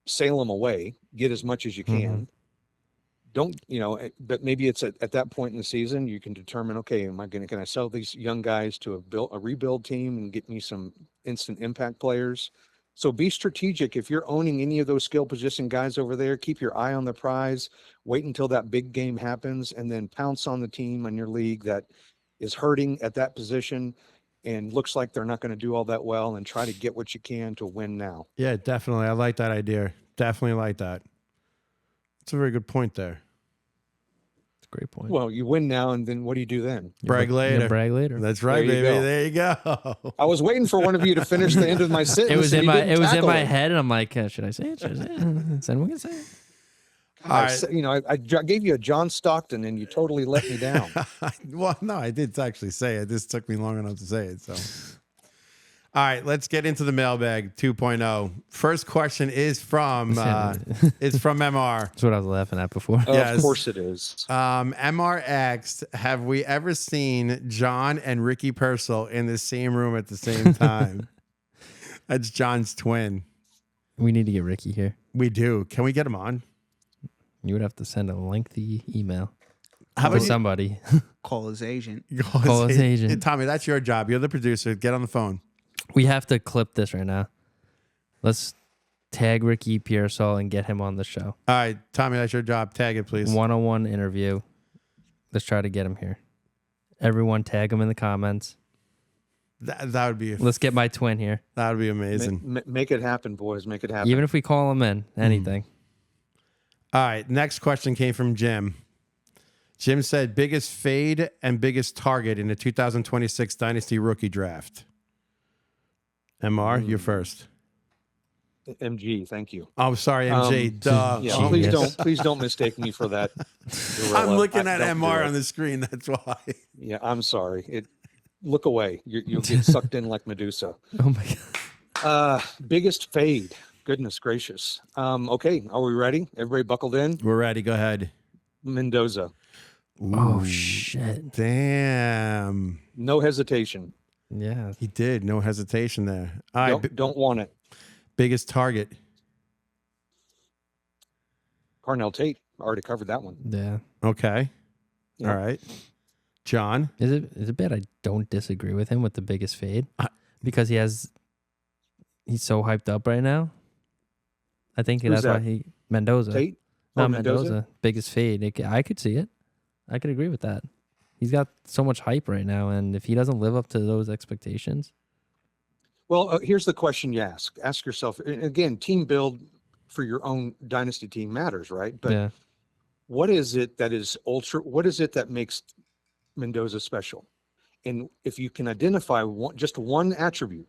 sail them away, get as much as you can. Don't, but maybe it's at that point in the season, you can determine, okay, can I sell these young guys to a rebuild team and get me some instant impact players? So be strategic. If you're owning any of those skill position guys over there, keep your eye on the prize, wait until that big game happens, and then pounce on the team in your league that is hurting at that position and looks like they're not going to do all that well, and try to get what you can to win now. Yeah, definitely. I like that idea. Definitely like that. It's a very good point there. It's a great point. Well, you win now, and then what do you do then? Brag later. Brag later. That's right, There you baby. go. There you go. I was waiting for one of you to finish the end of my sentence. It was and in you my didn't tackle it. head, and I'm like, should I say it? Should I say it? Then we can say it. I gave you a John Stockton, and you totally let me down. Well, no, I did actually say it. This took me long enough to say it. So, all right, let's get into the Mailbag 2.0. First question is from it's from MR. That's what I was laughing at before. Yes. Of course it is. MR asked, "Have we ever seen John and Ricky Purcell in the same room at the same time?" That's John's twin. We need to get Ricky here. We do. Can we get him on? You would have to send a lengthy email How to about somebody. Call his agent. Call his agent. Tommy, that's your job. You're the producer. Get on the phone. We have to clip this right now. Let's tag Ricky Pearsall and get him on the show. All right, Tommy, that's your job. Tag it, please. One-on-one interview. Let's try to get him here. Everyone tag him in the comments. That would be. Let's get my twin here. That would be amazing. Make it happen, boys. Make it happen. Even if we call him in, anything. All right. Next question came from Jim. Jim said biggest fade and biggest target in the 2026 Dynasty rookie draft. MR, you're first. MG, thank you. Oh, sorry, MJ. Duh. Yeah, Oh, please don't mistake me for that. I'm looking at Don't do MR it. on the screen. That's why. Yeah, I'm sorry. Look away. You'll get sucked in like Medusa. Oh my god. Biggest fade. Goodness gracious. Okay, are we ready? Everybody buckled in? We're ready. Go ahead. Mendoza. Oh shit. Damn. No hesitation. Yeah. He did. No hesitation there. All right. Don't want it. Biggest target. Carnell Tate. Already covered that one. Yeah. Okay. Yeah. All right. John. Is it bad I don't disagree with him with the biggest fade? Because he's so hyped up right now. I think Who's that's that? why Mendoza. Tate? No, Oh, Mendoza. Biggest fade. I could see it. I could agree with that. He's got so much hype right now, and if he doesn't live up to those expectations. Well, here's the question you ask. Ask yourself, and again, team build for your own dynasty team matters, right? But Yeah. what is it that makes Mendoza special? And if you can identify just one attribute,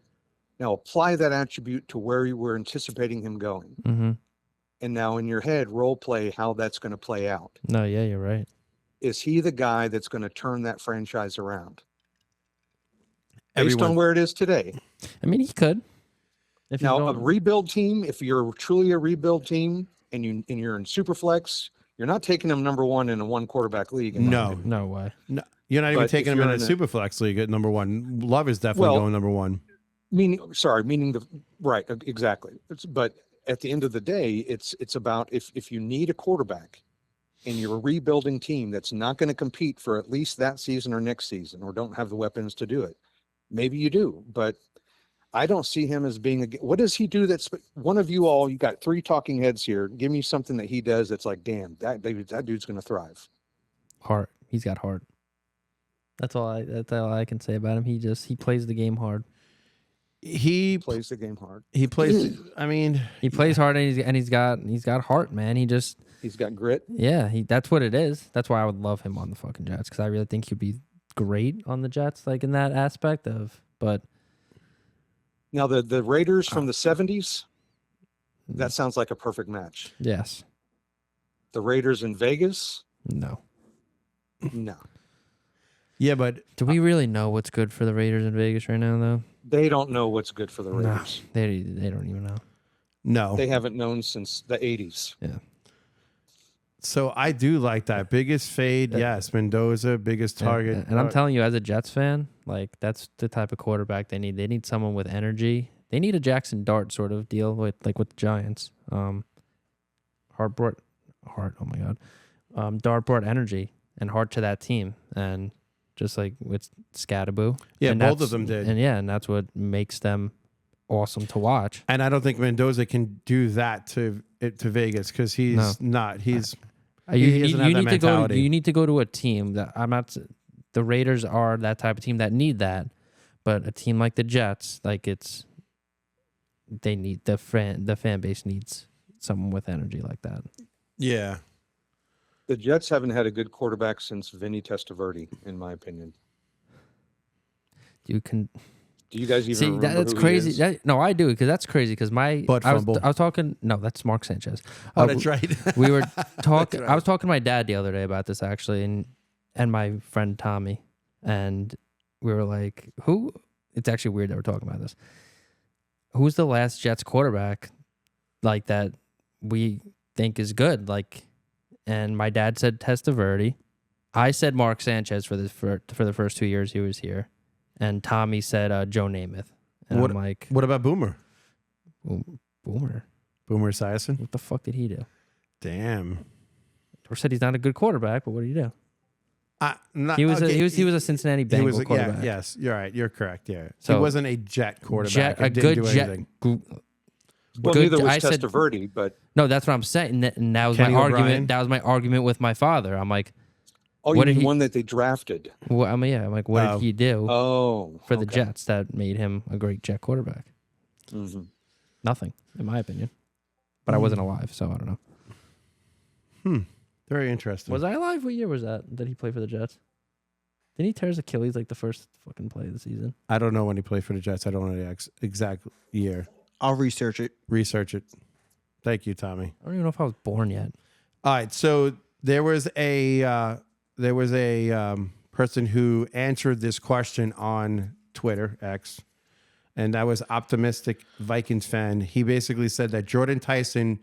now apply that attribute to where you were anticipating him going. Mm-hmm. And now in your head, role play how that's going to play out. No, yeah, you're right. Is he the guy that's going to turn that franchise around? Based Everyone- on where it is today. I mean, he could. If Now, you a don't, rebuild team, if you're truly a rebuild team and you're in Superflex, you're not taking them number one in a one quarterback league. in my No. opinion. no way. No, you're not even But taking if him in you're a in a- super flex league at number one. Love is definitely Well- going number one. Meaning right, exactly. But at the end of the day, it's about if you need a quarterback and you're a rebuilding team that's not going to compete for at least that season or next season, or don't have the weapons to do it, maybe you do. But I don't see him as being what does he do? That's one of you all. You got three talking heads here. Give me something that he does that's like, damn, that dude's going to thrive. Heart. He's got heart. That's all I can say about him. He plays the game hard. He Plays the game hard. he plays. I mean, He plays hard, and he's got heart, man. He's got grit. That's what it is. That's why I would love him on the fucking Jets, because I really think he'd be great on the Jets, like in that aspect of. But Now the Raiders from the 70s, that sounds like a perfect match. yes, The Raiders in Vegas, no. no. yeah, but Do we really know what's good for the Raiders in Vegas right now, though? They don't know what's good for the No, Raiders. they don't even know. no. They haven't known since the 80s. Yeah. So I do like that. Biggest fade, yes. Mendoza, biggest target. And I'm telling you, as a Jets fan, like that's the type of quarterback they need. They need someone with energy. They need a Jackson Dart sort of deal with the Giants. Dart brought energy and heart to that team, and just like with Scattaboo. Yeah, And both that's- of them did. and that's what makes them awesome to watch. And I don't think Mendoza can do that to Vegas because he's not. He's he doesn't have that mentality. You need to go to a team that the Raiders are that type of team that need that, but a team like the Jets, they need the fan base needs someone with energy like that. yeah. The Jets haven't had a good quarterback since Vinny Testaverde, in my opinion. You can Do you guys even see remember that's who he crazy. is? No, I do, because that's crazy. Because I was talking. No, that's Mark Sanchez. Oh, that's right. We were talking. right. I was talking to my dad the other day about this actually, and my friend Tommy, and we were like, "Who?" It's actually weird that we're talking about this. Who's the last Jets quarterback like that we think is good? Like, and my dad said Testaverde. I said Mark Sanchez for the first 2 years he was here, and Tommy said Joe Namath. And What- I'm like, What about Boomer? Boomer. Boomer Esiason? What the fuck did he do? Damn. Or said he's not a good quarterback, but what did he do? He was a Cincinnati He was Bengal quarterback. Yeah, yes, you're right. You're correct. Yeah. So- he wasn't a Jet quarterback. A He didn't good do Jet. anything. Well, good- neither was I said- Testaverde, but No, that's what I'm saying. And that was Kenny my O'Brien? argument. That was my argument with my father. I'm like, you what did mean he- one that they drafted? what Oh. did he do Oh, for the okay. Jets that made him a great Jet quarterback? Mhm. Nothing, in my opinion. But I wasn't alive, so I don't know. Very interesting. Was I alive? What year was that? Did he play for the Jets? Didn't he tear his Achilles like the first fucking play of the season? I don't know when he played for the Jets. I don't know the exact year. I'll research it. Research it. Thank you, Tommy. I don't even know if I was born yet. All right, so there was a person who answered this question on Twitter X, and that was Optimistic Vikings fan. He basically said that Jordan Tyson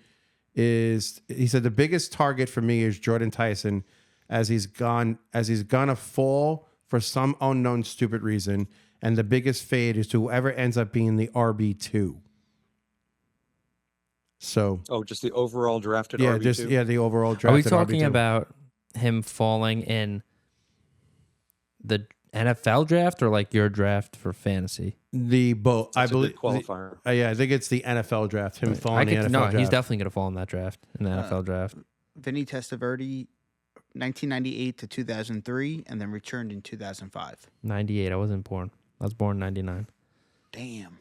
is. He said the biggest target for me is Jordan Tyson, as he's gonna fall for some unknown stupid reason, and the biggest fade is to whoever ends up being the RB2. So just the overall drafted yeah, RB2? the overall Are drafted we talking RB2. about him falling in the NFL draft or like your draft for fantasy? The both? I That's a believe good qualifier. Yeah, I think it's the NFL draft. Him falling in the NFL no, draft. he's definitely gonna fall in that draft, in the NFL draft. Vinny Testaverde, 1998 to 2003, and then returned in 2005. 98. I wasn't born. I was born 99. Damn.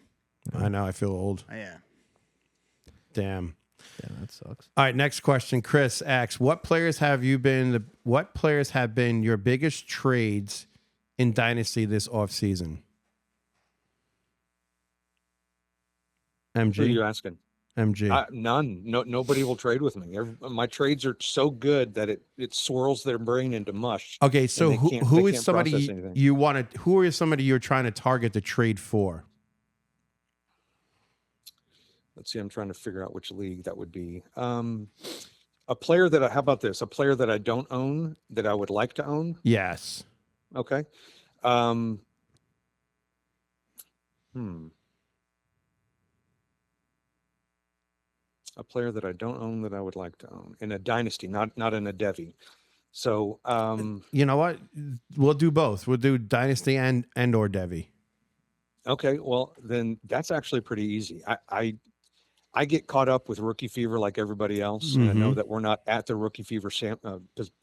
I know. I feel old. Yeah. Damn. Yeah, that sucks. All right, next question. Chris asks, what players have been your biggest trades in Dynasty this offseason? Who are you MG? asking? MG. None. Nobody will trade with me. My trades are so good that it swirls their brain into mush. Okay, so they can't- who they is can't somebody process anything. you want to? Who is somebody you're trying to target the trade for? Let's see. I'm trying to figure out which league that would be. A player that how about this? A player that I don't own that I would like to own. Yes. Okay. A player that I don't own that I would like to own in a dynasty, not in a Devy. So You know what? We'll do both. We'll do Dynasty and or Devy. okay, well then that's actually pretty easy. I get caught up with rookie fever like everybody else, and I know that we're not at the rookie fever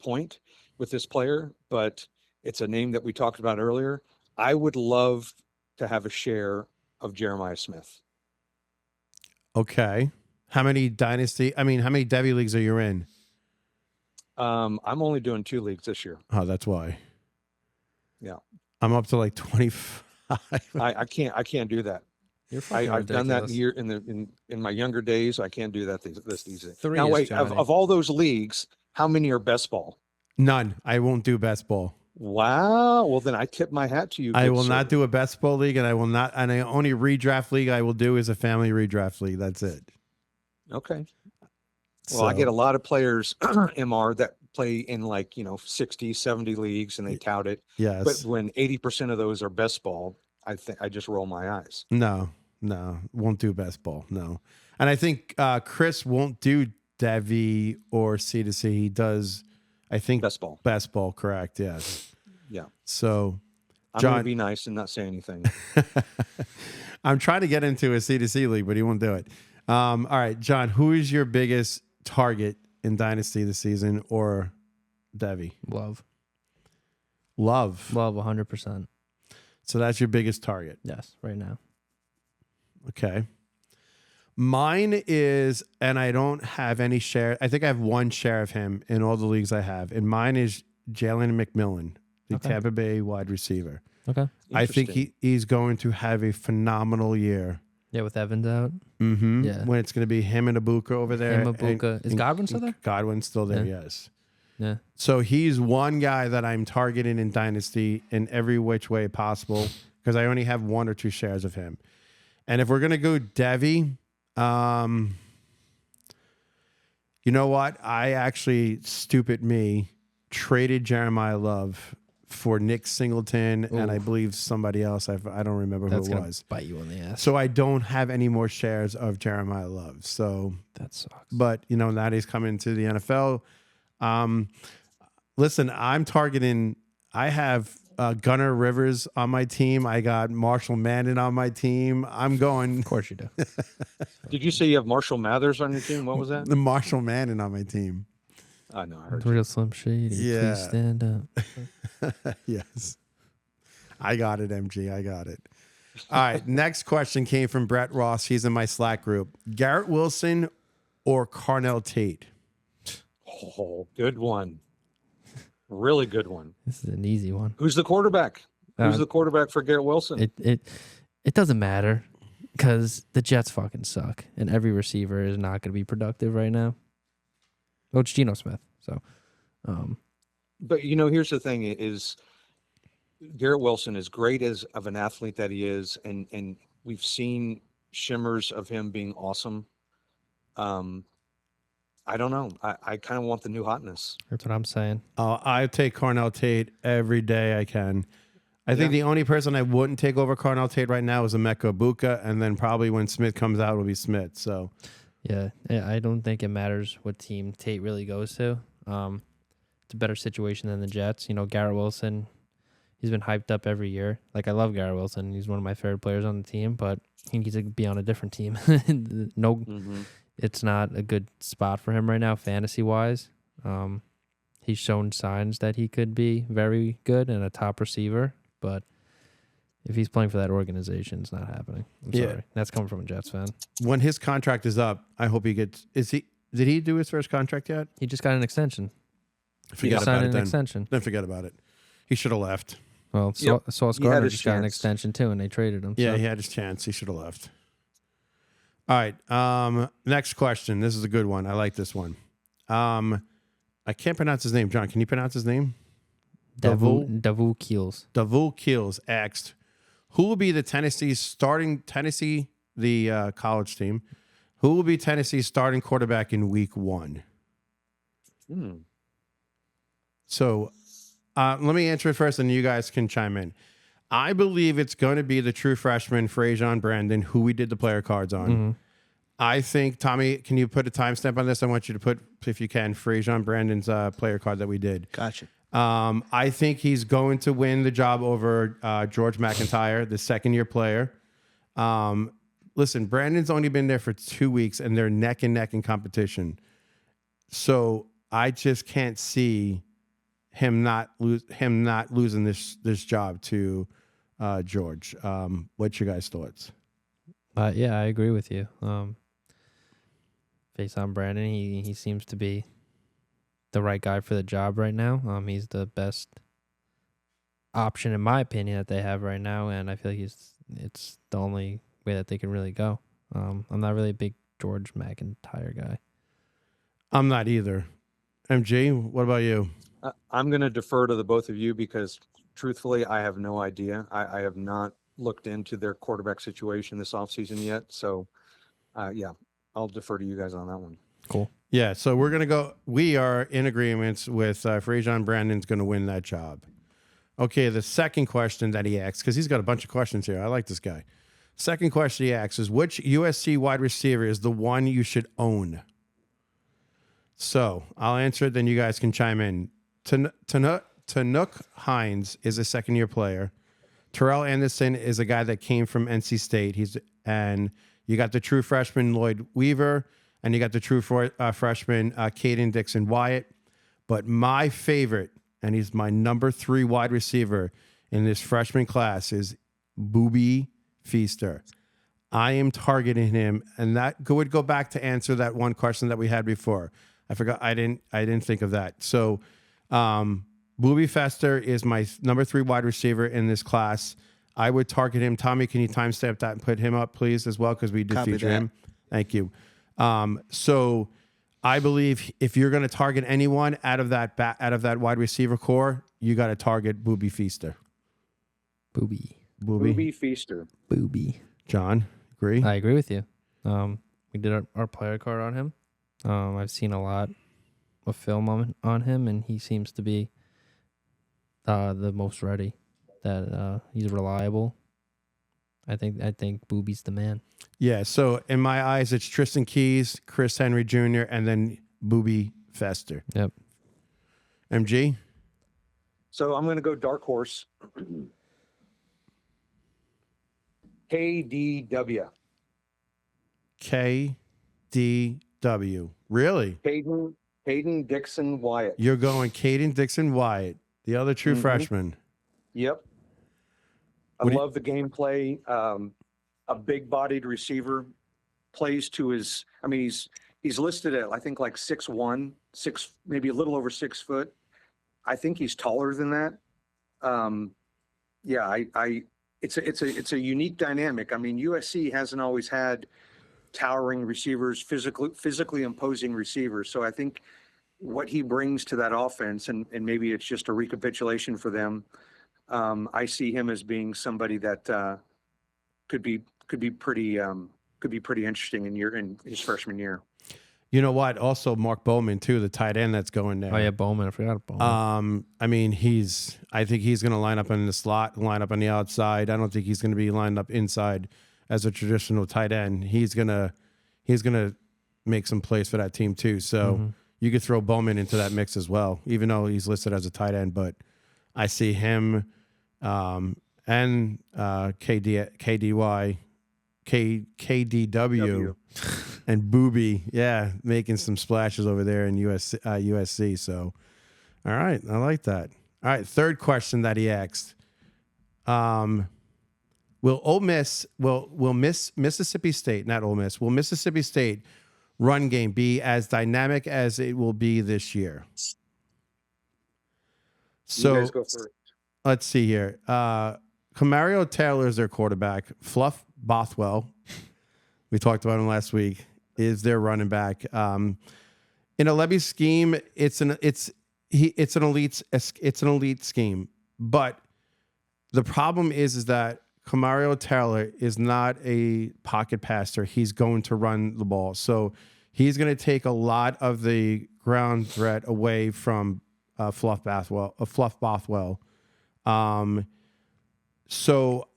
point with this player, but it's a name that we talked about earlier. I would love to have a share of Jeremiah Smith. Okay. How many Devy leagues are you in? I'm only doing 2 leagues this year. Oh, that's why. Yeah. I'm up to like 25. I can't do that. You're fucking I've done that ridiculous. in my younger days. I can't do that these days. 3 Now is wait, Johnny. of all those leagues, how many are best ball? None. I won't do best ball. Wow. Well, then I tip my hat to you. I good will sir. not do a best ball league, and I will not. And the only redraft league I will do is a family redraft league. That's it. Okay. Well, I get a lot of players, MR, that play in like, 60, 70 leagues and they tout it. Yes. But when 80% of those are best ball, I think I just roll my eyes. No, won't do best ball. No. And I think Chris won't do Devy or C2C. He does, I think, Best ball. Best ball, correct. Yes. Yeah. So, I'm going John, to be nice and not say anything. I'm trying to get into a C2C league, but he won't do it. All right, John, who is your biggest target in Dynasty this season or Devy? Love. 100%. So that's your biggest target. Yes, right now. Okay. Mine is, and I don't have any share. I think I have 1 share of him in all the leagues I have. And mine is Jalen McMillan, the Okay. Tampa Bay wide receiver. Okay. I think Interesting. he's going to have a phenomenal year. Yeah, with Evans out. Mm-hmm. Yeah. When it's going to be him and Ibuka over there. Him, Ibuka. Is Godwin still there? Godwin's still there, Yeah. yes. Yeah. So he's one guy that I'm targeting in Dynasty in every which way possible because I only have 1 or 2 shares of him. And if we're going to go Devy, you know what? I actually, stupid me, traded Jeremiah Love for Nick Singleton and I believe somebody else. I don't remember That's who it gonna was. bite you on the ass. So I don't have any more shares of Jeremiah Love. So, That sucks. but now he's coming to the NFL. Listen, I'm targeting. I have Gunnar Rivers on my team. I got Marshall Mannon on my team. I'm going Of course you do. Did you say you have Marshall Mathers on your team? What was that? the Marshall Mannon on my team. I know. I heard. Real Slim Shady. Yeah. Please stand up. Yes, I got it, MG. I got it. All right. Next question came from Brett Ross. He's in my Slack group. Garrett Wilson or Carnell Tate? Oh, good one. Really good one. This is an easy one. Who's the quarterback? Who's the quarterback for Garrett Wilson? It doesn't matter because the Jets fucking suck, and every receiver is not going to be productive right now. Well, it's Geno Smith. So, But here's the thing: is Garrett Wilson, as great as of an athlete that he is, and we've seen shimmers of him being awesome. I don't know. I kind of want the new hotness. that's what I'm saying. I take Cornell Tate every day I can. I think the only person I wouldn't take over Cornell Tate right now is Emeka Ibuka, and then probably when Smith comes out, will be Smith. So, Yeah, I don't think it matters what team Tate really goes to. It's a better situation than the Jets. Garrett Wilson, he's been hyped up every year. Like, I love Garrett Wilson. He's one of my favorite players on the team, but he needs to be on a different team. It's not a good spot for him right now, fantasy-wise. He's shown signs that he could be very good and a top receiver, but if he's playing for that organization, it's not happening. I'm sorry. That's coming from a Jets fan. when his contract is up, I hope he gets. Did he do his first contract yet? He just got an extension. Forget Signed about it an then. extension. Then forget about it. He should have left. Well, Yep. Sauce He had Gardner his just got an chance. extension too, and they traded him. Yeah, so. he had his chance. He should have left. All right. Next question. This is a good one. I like this one. I can't pronounce his name. John, can you pronounce his name? Davu Keels. Davul Keels asked, who will be the college team? Who will be Tennessee's starting quarterback in week 1? So let me answer it first, and you guys can chime in. I believe it's going to be the true freshman, Frazion Brandon, who we did the player cards on. Mm-hmm. I think, Tommy, can you put a timestamp on this? I want you to put, if you can, Frazion Brandon's player card that we did. Gotcha. I think he's going to win the job over George McIntyre, the second-year player. Listen, Brandon's only been there for 2 weeks, and they're neck and neck in competition. So I just can't see him not losing this job to George. What's your guys' thoughts? Yeah, I agree with you. Based on Brandon, he seems to be the right guy for the job right now. He's the best option, in my opinion, that they have right now, and I feel like it's the only way that they can really go. I'm not really a big George McIntyre guy. I'm not either. MG, what about you? I'm going to defer to the both of you because, truthfully, I have no idea. I have not looked into their quarterback situation this offseason yet. So, I'll defer to you guys on that one. Cool. Yeah, so we are in agreement with Frazion Brandon's going to win that job. Okay, the second question that he asks, because he's got a bunch of questions here. I like this guy. Second question he asks is, which USC wide receiver is the one you should own? So I'll answer it, then you guys can chime in. Tanuk Hines is a second-year player. Terrell Anderson is a guy that came from NC State. And you got the true freshman Lloyd Weaver, and you got the true freshman Caden Dixon Wyatt. But my favorite, and he's my number 3 wide receiver in this freshman class, is Booby Feaster. I am targeting him, and that would go back to answer that one question that we had before. I forgot. I didn't think of that. So, Booby Feaster is my number 3 wide receiver in this class. I would target him. Tommy, can you timestamp that and put him up, please, as well, because we did feature him. Thank you. So I believe if you're going to target anyone out of that wide receiver core, you got to target Booby Feaster. Booby Feaster. Booby. John, agree? I agree with you. We did our player card on him. I've seen a lot of film on him, and he seems to be the most ready. That he's reliable. I think Booby's the man. Yeah. So in my eyes, it's Tristan Keys, Chris Henry Jr., and then Booby Feaster. Yep. MG. So I'm going to go dark horse. KDW. KDW. Really? Caden Dixon Wyatt. You're going Caden Dixon Wyatt, the other true freshman. Yep. I love the gameplay. A big-bodied receiver plays to his. I mean, He's listed at, I think, like 6'1", maybe a little over 6 foot. I think he's taller than that. Yeah, it's a unique dynamic. I mean, USC hasn't always had towering receivers, physically imposing receivers. So I think what he brings to that offense, and maybe it's just a recapitulation for them. I see him as being somebody that could be pretty interesting in his freshman year. You know what? Also, Mark Bowman too, the tight end that's going there. Oh yeah, Bowman. I forgot Bowman. I mean, I think he's going to line up in the slot, line up on the outside. I don't think he's going to be lined up inside as a traditional tight end. He's gonna make some plays for that team too. So you could throw Bowman into that mix as well, even though he's listed as a tight end. But I see him and KDW and Booby, making some splashes over there in USC. So, all right, I like that. All right, third question that he asked: will Mississippi State, not Ole Miss, will Mississippi State run game be as dynamic as it will be this year? So You guys go first. Let's see here. Camario Taylor is their quarterback. Fluff Bothwell, we talked about him last week, is their running back. In a Levy scheme, it's an elite scheme. But the problem is that Camario Taylor is not a pocket passer. He's going to run the ball, so he's going to take a lot of the ground threat away from Fluff Bothwell. So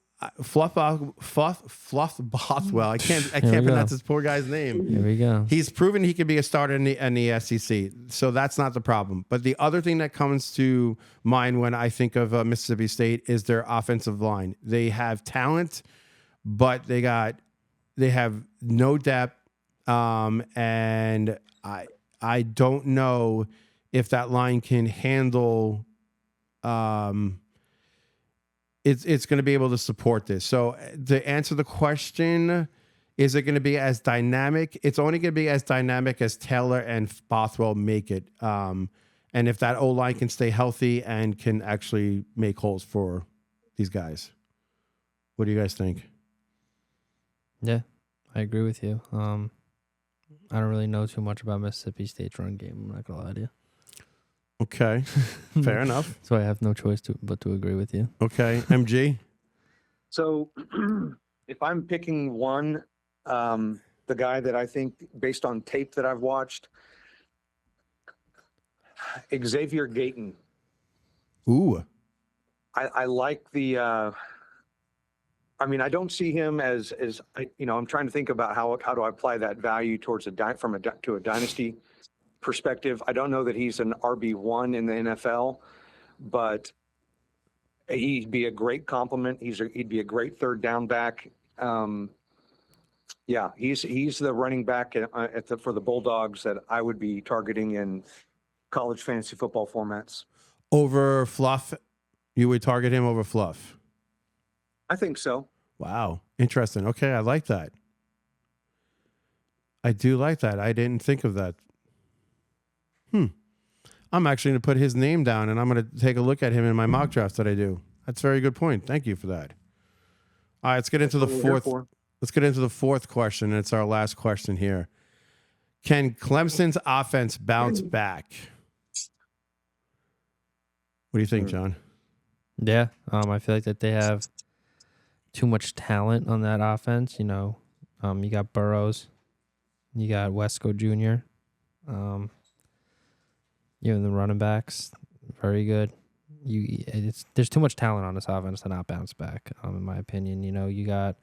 Fluff Bothwell. I can't pronounce this poor guy's name. Here we go. He's proven he can be a starter in the SEC, so that's not the problem. But the other thing that comes to mind when I think of Mississippi State is their offensive line. They have talent, but they have no depth, and I don't know if that line can handle. It's going to be able to support this. So to answer the question, is it going to be as dynamic? It's only going to be as dynamic as Taylor and Bothwell make it. And if that O-line can stay healthy and can actually make holes for these guys. What do you guys think? Yeah, I agree with you. I don't really know too much about Mississippi State's run game. I'm not going to lie to you. Okay, fair enough. So I have no choice but to agree with you. Okay, MG? So if I'm picking one, the guy that I think, based on tape that I've watched, Xavier Gayton. Ooh. I like the, I mean, I don't see him as I'm trying to think about how do I apply that value towards to a dynasty perspective. I don't know that he's an RB1 in the NFL, but he'd be a great complement. He'd be a great third down back. Yeah, he's the running back for the Bulldogs that I would be targeting in college fantasy football formats. Over Fluff? You would target him over Fluff? I think so. Wow, interesting. Okay, I like that. I do like that. I didn't think of that. I'm actually going to put his name down, and I'm going to take a look at him in my mock drafts that I do. That's a very good point. Thank you for that. All right, let's get into the fourth. Let's get into the fourth question. It's our last question here. Can Clemson's offense bounce back? What do you think, John? Yeah, I feel like that they have too much talent on that offense. You know, you got Burrows, you got Wesco Jr., even the running backs, very good. There's too much talent on this offense to not bounce back, in my opinion. You know, you got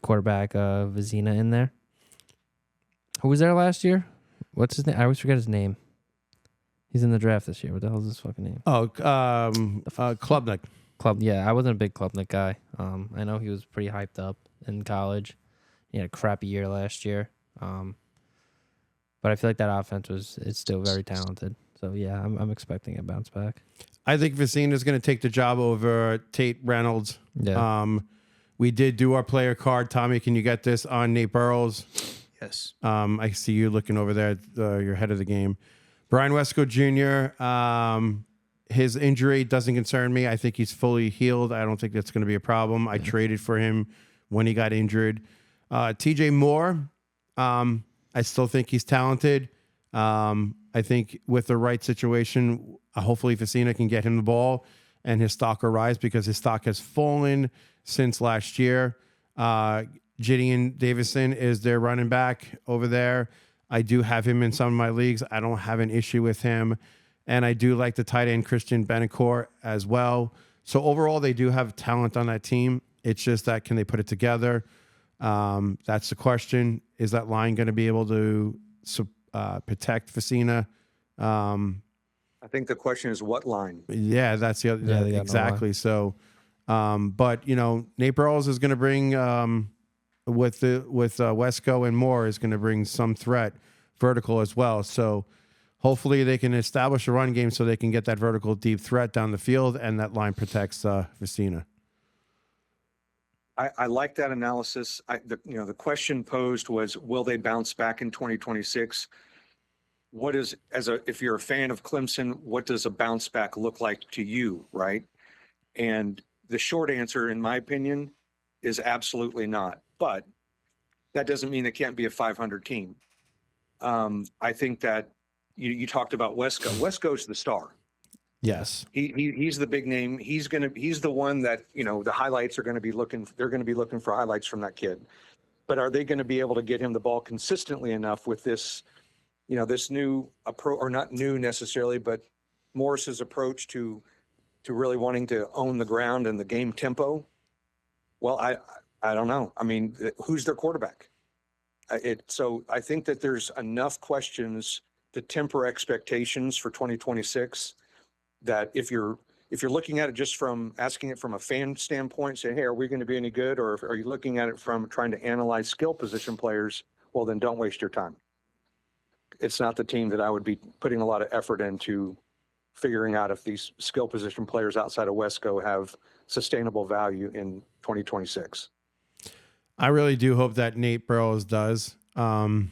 quarterback Vizina in there. Who was there last year? What's his name? I always forget his name. He's in the draft this year. What the hell is his fucking name? Oh, Klubnik. Yeah, I wasn't a big Klubnik guy. I know he was pretty hyped up in college. He had a crappy year last year. But I feel like that offense is still very talented. So yeah, I'm expecting a bounce back. I think Vizina is going to take the job over Tate Reynolds. Yeah. We did do our player card. Tommy, can you get this on Nate Burrows? Yes. I see you looking over there. You're ahead of the game. Brian Wesco Jr., his injury doesn't concern me. I think he's fully healed. I don't think that's going to be a problem. I traded for him when he got injured. TJ Moore, I still think he's talented. I think with the right situation, hopefully Facina can get him the ball and his stock will rise, because his stock has fallen since last year. Gideon Davison is their running back over there. I do have him in some of my leagues. I don't have an issue with him. And I do like the tight end Christian Benacore as well. So overall, they do have talent on that team. It's just that, can they put it together? That's the question. Is that line going to be able to protect Facina? I think the question is what line? Yeah, that's the other. Yeah, they got no exactly. So, but Nate Burles is going to bring with Wesco and Moore is going to bring some threat vertical as well. So hopefully they can establish a run game so they can get that vertical deep threat down the field, and that line protects Facina. I like that analysis. The question posed was, will they bounce back in 2026? If you're a fan of Clemson, what does a bounce back look like to you, right? And the short answer, in my opinion, is absolutely not. But that doesn't mean it can't be a 500 team. I think that you talked about Wesco. Wesco's the star. Yes. He's the big name. He's the one that, the highlights are going to be looking. They're going to be looking for highlights from that kid. But are they going to be able to get him the ball consistently enough with this, this new approach, or not new necessarily, but Morris's approach to really wanting to own the ground and the game tempo? Well, I don't know. I mean, who's their quarterback? So I think that there's enough questions to temper expectations for 2026. That if you're looking at it just from asking it from a fan standpoint, say, hey, are we going to be any good? Or are you looking at it from trying to analyze skill position players? Well, then don't waste your time. It's not the team that I would be putting a lot of effort into figuring out if these skill position players outside of Wesco have sustainable value in 2026. I really do hope that Nate Burles does. I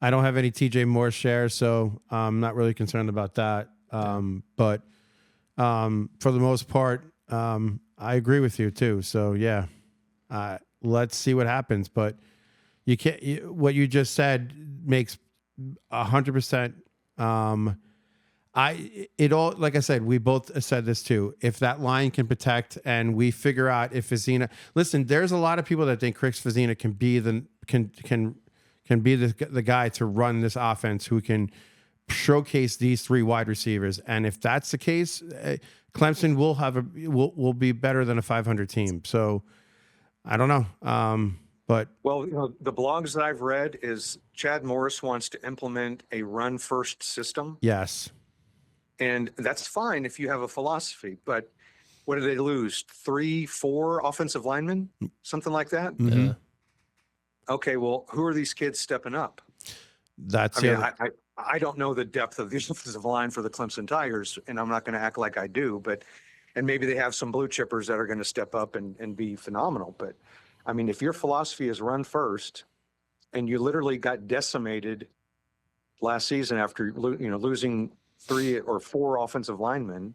don't have any TJ Moore shares, so I'm not really concerned about that. But for the most part, I agree with you too. So yeah, let's see what happens. But you can't. What you just said makes 100%. Like I said, we both said this too. If that line can protect, and we figure out if Facina, listen, there's a lot of people that think Chris Facina can be the guy to run this offense, who can showcase these three wide receivers. And if that's the case, Clemson will be better than a 500 team. So I don't know. But the blogs that I've read is Chad Morris wants to implement a run first system. Yes. And that's fine if you have a philosophy, but what did they lose? 3-4 offensive linemen, something like that. Mm-hmm. Yeah. Okay. Well, who are these kids stepping up? I don't know the depth of the offensive line for the Clemson Tigers, and I'm not going to act like I do, and maybe they have some blue chippers that are going to step up and be phenomenal. But I mean, if your philosophy is run first, and you literally got decimated last season after, losing 3 or 4 offensive linemen,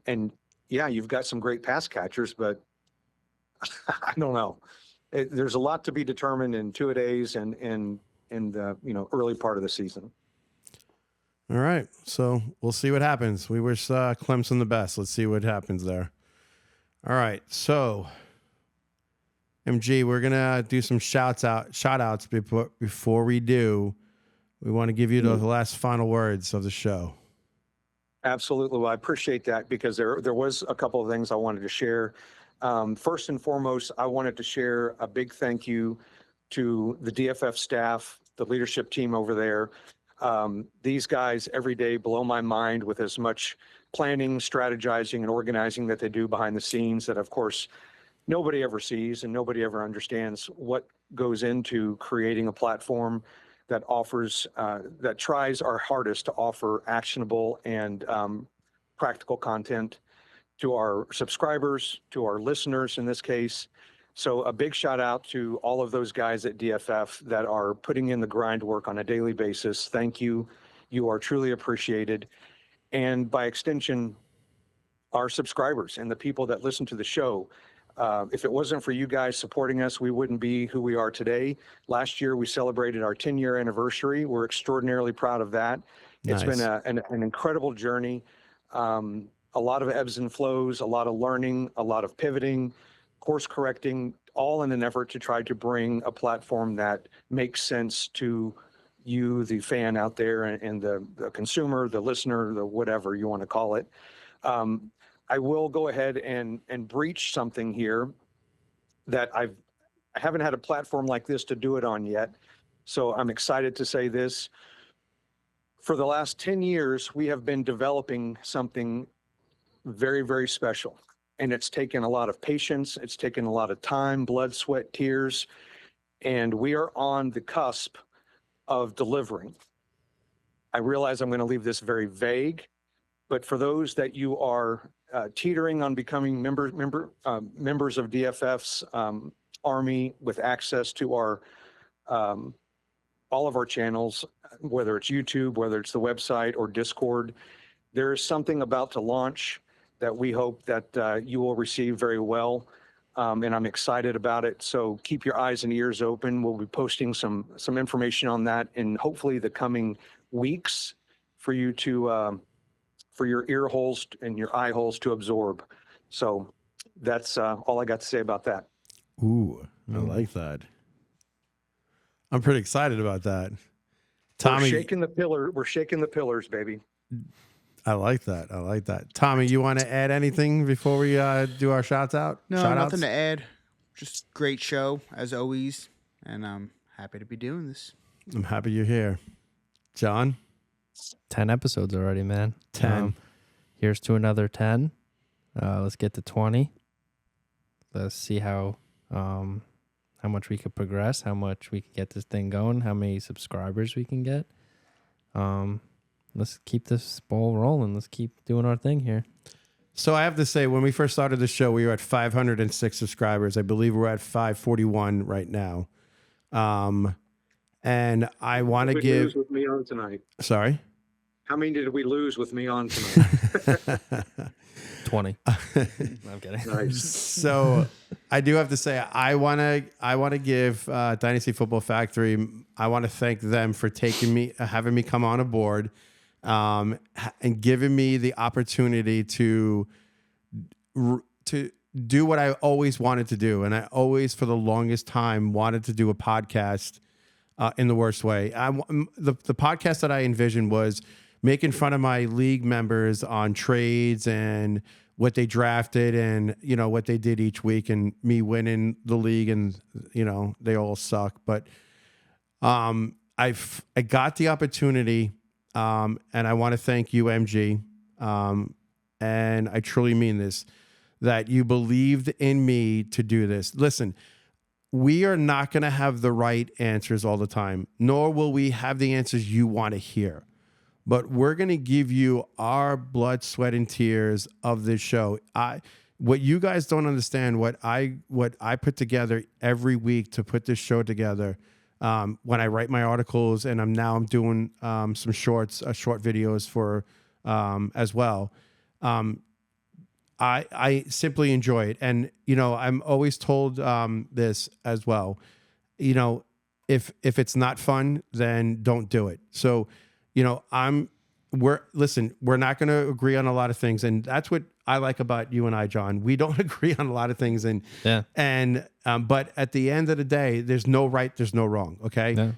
and yeah, you've got some great pass catchers, but I don't know. There's a lot to be determined in two-a-days and in the early part of the season. All right. So we'll see what happens. We wish Clemson the best. Let's see what happens there. All right. So MG, we're gonna do some shout outs before we do. We want to give you the last final words of the show. Absolutely. Well, I appreciate that, because there was a couple of things I wanted to share. First and foremost, I wanted to share a big thank you to the DFF staff, the leadership team over there. These guys every day blow my mind with as much planning, strategizing, and organizing that they do behind the scenes, that of course nobody ever sees and nobody ever understands what goes into creating a platform that offers, that tries our hardest to offer actionable and practical content to our subscribers, to our listeners in this case. So a big shout out to all of those guys at DFF that are putting in the grind work on a daily basis. Thank you. You are truly appreciated. And by extension, our subscribers and the people that listen to the show. If it wasn't for you guys supporting us, we wouldn't be who we are today. Last year, we celebrated our 10-year anniversary. We're extraordinarily proud of that. It's been an incredible journey. A lot of ebbs and flows, a lot of learning, a lot of pivoting, course correcting, all in an effort to try to bring a platform that makes sense to you, the fan out there, and the consumer, the listener, the whatever you want to call it. I will go ahead and breach something here that I haven't had a platform like this to do it on yet. So I'm excited to say this. For the last 10 years, we have been developing something very, very special. And it's taken a lot of patience. It's taken a lot of time, blood, sweat, tears. And we are on the cusp of delivering. I realize I'm going to leave this very vague, but for those that you are teetering on becoming members of DFF's Army with access to our all of our channels, whether it's YouTube, whether it's the website or Discord, there is something about to launch that we hope that you will receive very well. And I'm excited about it. So keep your eyes and ears open. We'll be posting some information on that in hopefully the coming weeks for you to for your ear holes and your eye holes to absorb. So that's all I got to say about that. Ooh, I like that. I'm pretty excited about that. Tommy, we're shaking the pillars, baby. I like that. I like that. Tommy, you want to add anything before we do our shouts out? No, Shout nothing outs? to add. Just great show as always, and I'm happy to be doing this. I'm happy you're here. John? 10 episodes already, man. 10. Here's to another 10. Let's get to 20. Let's see how much we could progress, how much we could get this thing going, how many subscribers we can get. Let's keep this ball rolling. Let's keep doing our thing here. So I have to say, when we first started the show, we were at 506 subscribers. I believe we're at 541 right now. And I want to give... Lose with me on tonight. Sorry? How many did we lose with me on tonight? 20. I'm kidding. Nice. So I do have to say, I want to give Dynasty Football Factory, I want to thank them for having me come on aboard, and giving me the opportunity to do what I always wanted to do. And I always, for the longest time, wanted to do a podcast in the worst way. The podcast that I envisioned was making fun of my league members on trades and what they drafted and, you know, what they did each week, and me winning the league, and, you know, they all suck. But I got the opportunity, and I want to thank you, MG, and I truly mean this, that you believed in me to do this. Listen, we are not going to have the right answers all the time, nor will we have the answers you want to hear. But we're going to give you our blood, sweat, and tears of this show. What you guys don't understand, what I put together every week to put this show together, when I write my articles, and I'm doing some short videos for as well. I simply enjoy it. And, you know, I'm always told this as well. You know, if it's not fun, then don't do it. So, you know, we're not going to agree on a lot of things. And that's what I like about you and I, John. We don't agree on a lot of things. But at the end of the day, there's no right, there's no wrong. Okay. Yeah.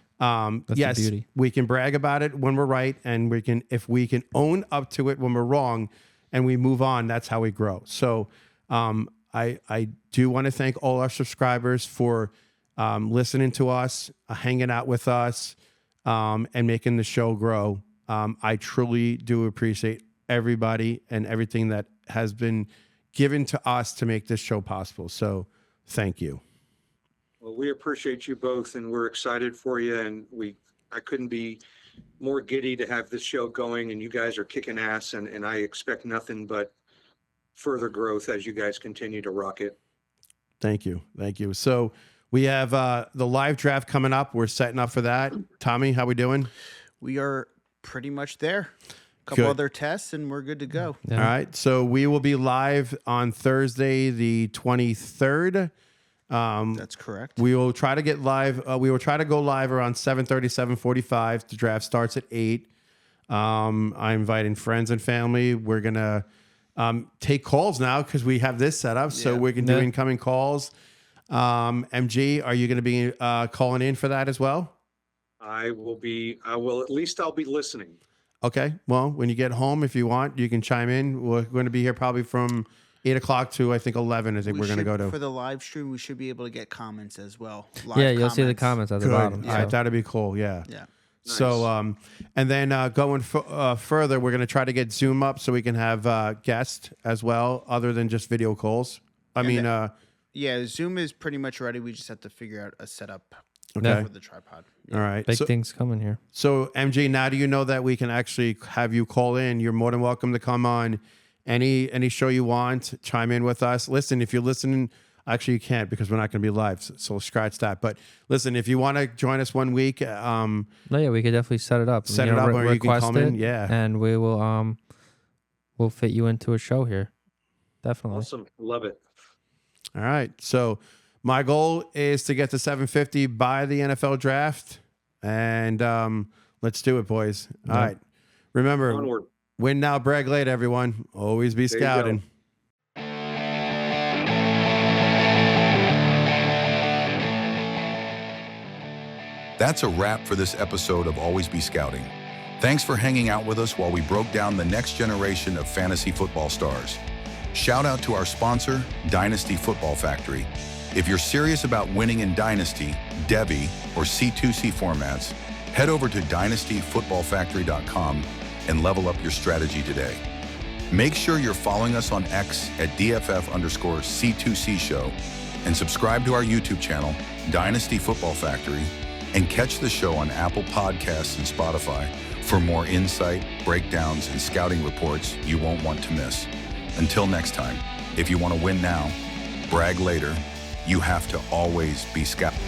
That's yes, the beauty. we can brag about it when we're right. And if we can own up to it when we're wrong and we move on, that's how we grow. So, I do want to thank all our subscribers for, listening to us, hanging out with us, and making the show grow. I truly do appreciate everybody and everything that has been given to us to make this show possible. So thank you. Well, we appreciate you both, and we're excited for you. And I couldn't be more giddy to have this show going, and you guys are kicking ass, and I expect nothing but further growth as you guys continue to rock it. Thank you. So we have the live draft coming up. We're setting up for that. Tommy, how we doing? We are pretty much there. A couple Good. other tests, and we're good to go. Yeah. All right. So we will be live on Thursday, the 23rd. That's correct. We will try to get live. We will try to go live around 7:30, 7:45. The draft starts at 8. I'm inviting friends and family. We're going to take calls now because we have this set up. So Yeah. we can do incoming calls. MG, are you going to be calling in for that as well? I'll be listening. Okay. Well, when you get home, if you want, you can chime in. We're going to be here probably from 8 o'clock to, I think, 11. I think we're going to go to. For the live stream, we should be able to get comments as well. Yeah, you'll see the comments at the Good. bottom. All right. That'd be cool. Yeah. Yeah. So, and then going further, we're going to try to get Zoom up so we can have guests as well, other than just video calls. Yeah, Zoom is pretty much ready. We just have to figure out a setup Okay. for the tripod. All right. Big things coming here. So, MJ, now do you know that we can actually have you call in? You're more than welcome to come on any show you want. Chime in with us. Listen, if you're listening, actually you can't because we're not going to be live, so scratch that. But listen, if you want to join us one week, We could definitely set it up. Set it up where you can request come in, it, yeah. and we will we'll fit you into a show here. Definitely. Awesome. Love it. all right. So my goal is to get to 750 by the NFL draft, and let's do it, boys. All right. Remember, Onward. win now, brag later, everyone. Always be There you go. scouting. That's a wrap for this episode of Always Be Scouting. Thanks for hanging out with us while we broke down the next generation of fantasy football stars. Shout out to our sponsor, Dynasty Football Factory. If you're serious about winning in Dynasty, Devy, or C2C formats, head over to dynastyfootballfactory.com and level up your strategy today. Make sure you're following us on X at DFF_C2C show and subscribe to our YouTube channel, Dynasty Football Factory, and catch the show on Apple Podcasts and Spotify for more insight, breakdowns, and scouting reports you won't want to miss. Until next time, if you want to win now, brag later, you have to always be scouting.